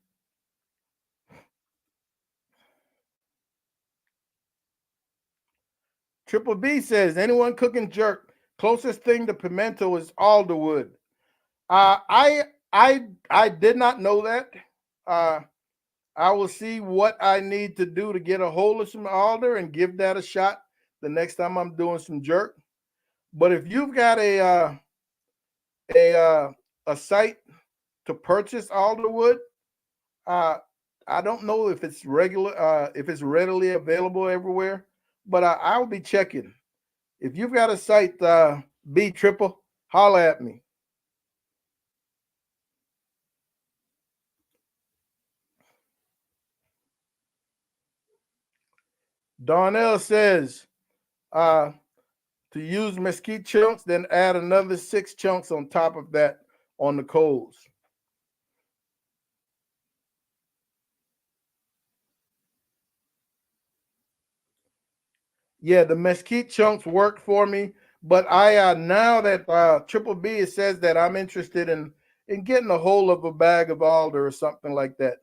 Triple B says anyone cooking jerk, closest thing to pimento is alderwood. Uh, I I did not know that. Uh, I will see what I need to do to get a hold of some alder and give that a shot the next time I'm doing some jerk. But if you've got a a site to purchase alderwood, uh, I don't know if it's readily available everywhere, but I'll be checking. If you've got a site, B triple, holla at me. Darnell says uh, to use mesquite chunks, then add another 6 chunks on top of that on the coals. Yeah, the mesquite chunks work for me, but I now that Triple B says that I'm interested in getting a hold of a bag of alder or something like that.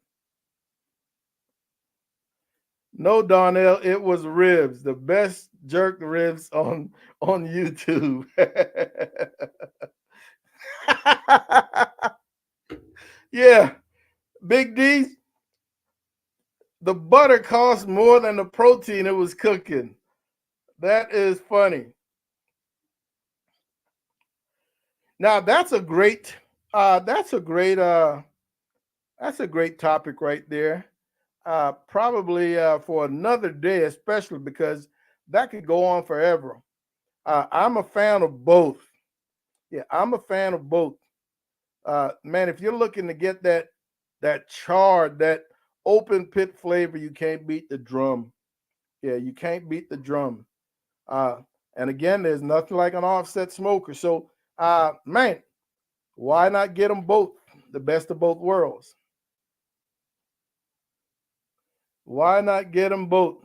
No, Darnell, it was ribs, the best jerk ribs on YouTube. Yeah, Big D, the butter cost more than the protein it was cooking. That is funny. Now that's a great that's a great topic right there. Probably for another day, especially because that could go on forever. I'm a fan of both. Yeah, I'm a fan of both. Man, if you're looking to get that charred, that open pit flavor, you can't beat the drum. Yeah, you can't beat the drum. Uh, and again, there's nothing like an offset smoker. So, man, why not get them both? The best of both worlds. Why not get them both?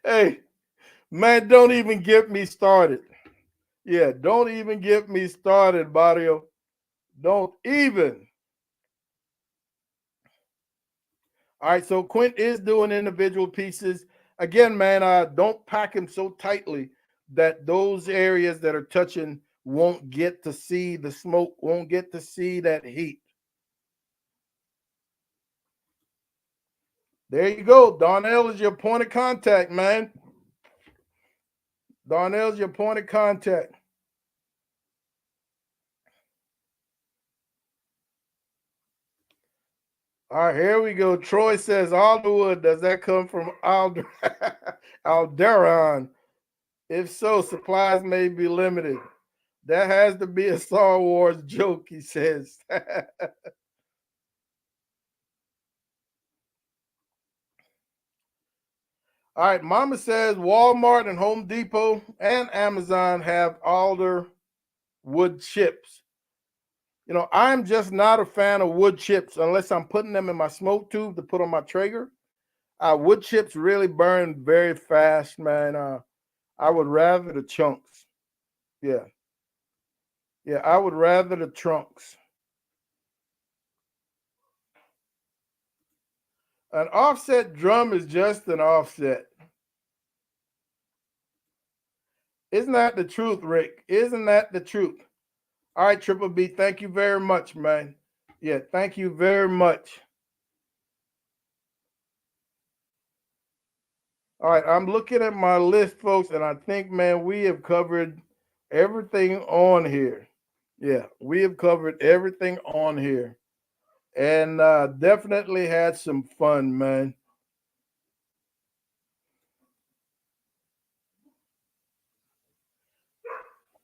Hey, man, don't even get me started. Yeah, don't even get me started, Barrio. Don't even. All right, so Quint is doing individual pieces. Again, man, don't pack him so tightly that those areas that are touching won't get to see the smoke, won't get to see that heat. There you go. Darnell is your point of contact, man. Darnell's your point of contact. All right, here we go. Troy says Alderwood. Does that come from Alderon? If so, supplies may be limited. That has to be a Star Wars joke, he says. All right, Mama says Walmart and Home Depot and Amazon have alder wood chips. You know, I'm just not a fan of wood chips unless I'm putting them in my smoke tube to put on my Traeger. Wood chips really burn very fast, man. I would rather the chunks. Yeah, yeah, I would rather the trunks. An offset drum is just an offset. Isn't that the truth, Rick? Isn't that the truth? All right, Triple B, thank you very much, man. Yeah, thank you very much. All right, I'm looking at my list, folks, and I think, man, we have covered everything on here. Yeah, we have covered everything on here, and definitely had some fun, man.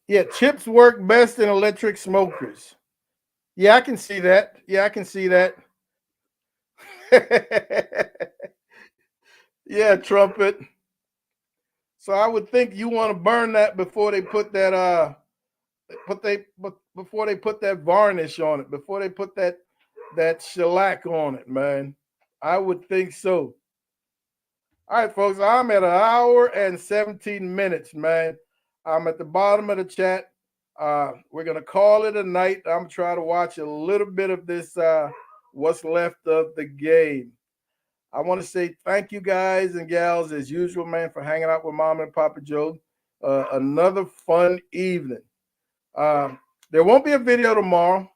Yeah, chips work best in electric smokers. Yeah, I can see that. Yeah, I can see that. Yeah, trumpet. So I would think you want to burn that before they put that before they put that varnish on it, before they put that shellac on it, man. I would think so. All right, folks, I'm at an hour and 17 minutes, man. I'm at the bottom of the chat. We're gonna call it a night. I'm trying to watch a little bit of this what's left of the game. I want to say thank you guys and gals as usual, man, for hanging out with Mom and Papa Joe. Another fun evening. Uh, there won't be a video tomorrow.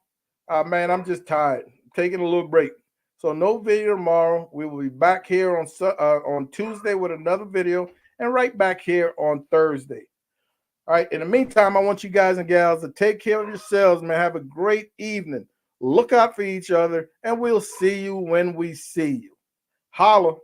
Man, I'm just tired. Taking a little break. So no video tomorrow. We will be back here on Tuesday with another video, and right back here on Thursday. All right. In the meantime, I want you guys and gals to take care of yourselves, man. Have a great evening. Look out for each other, and we'll see you when we see you. Holla.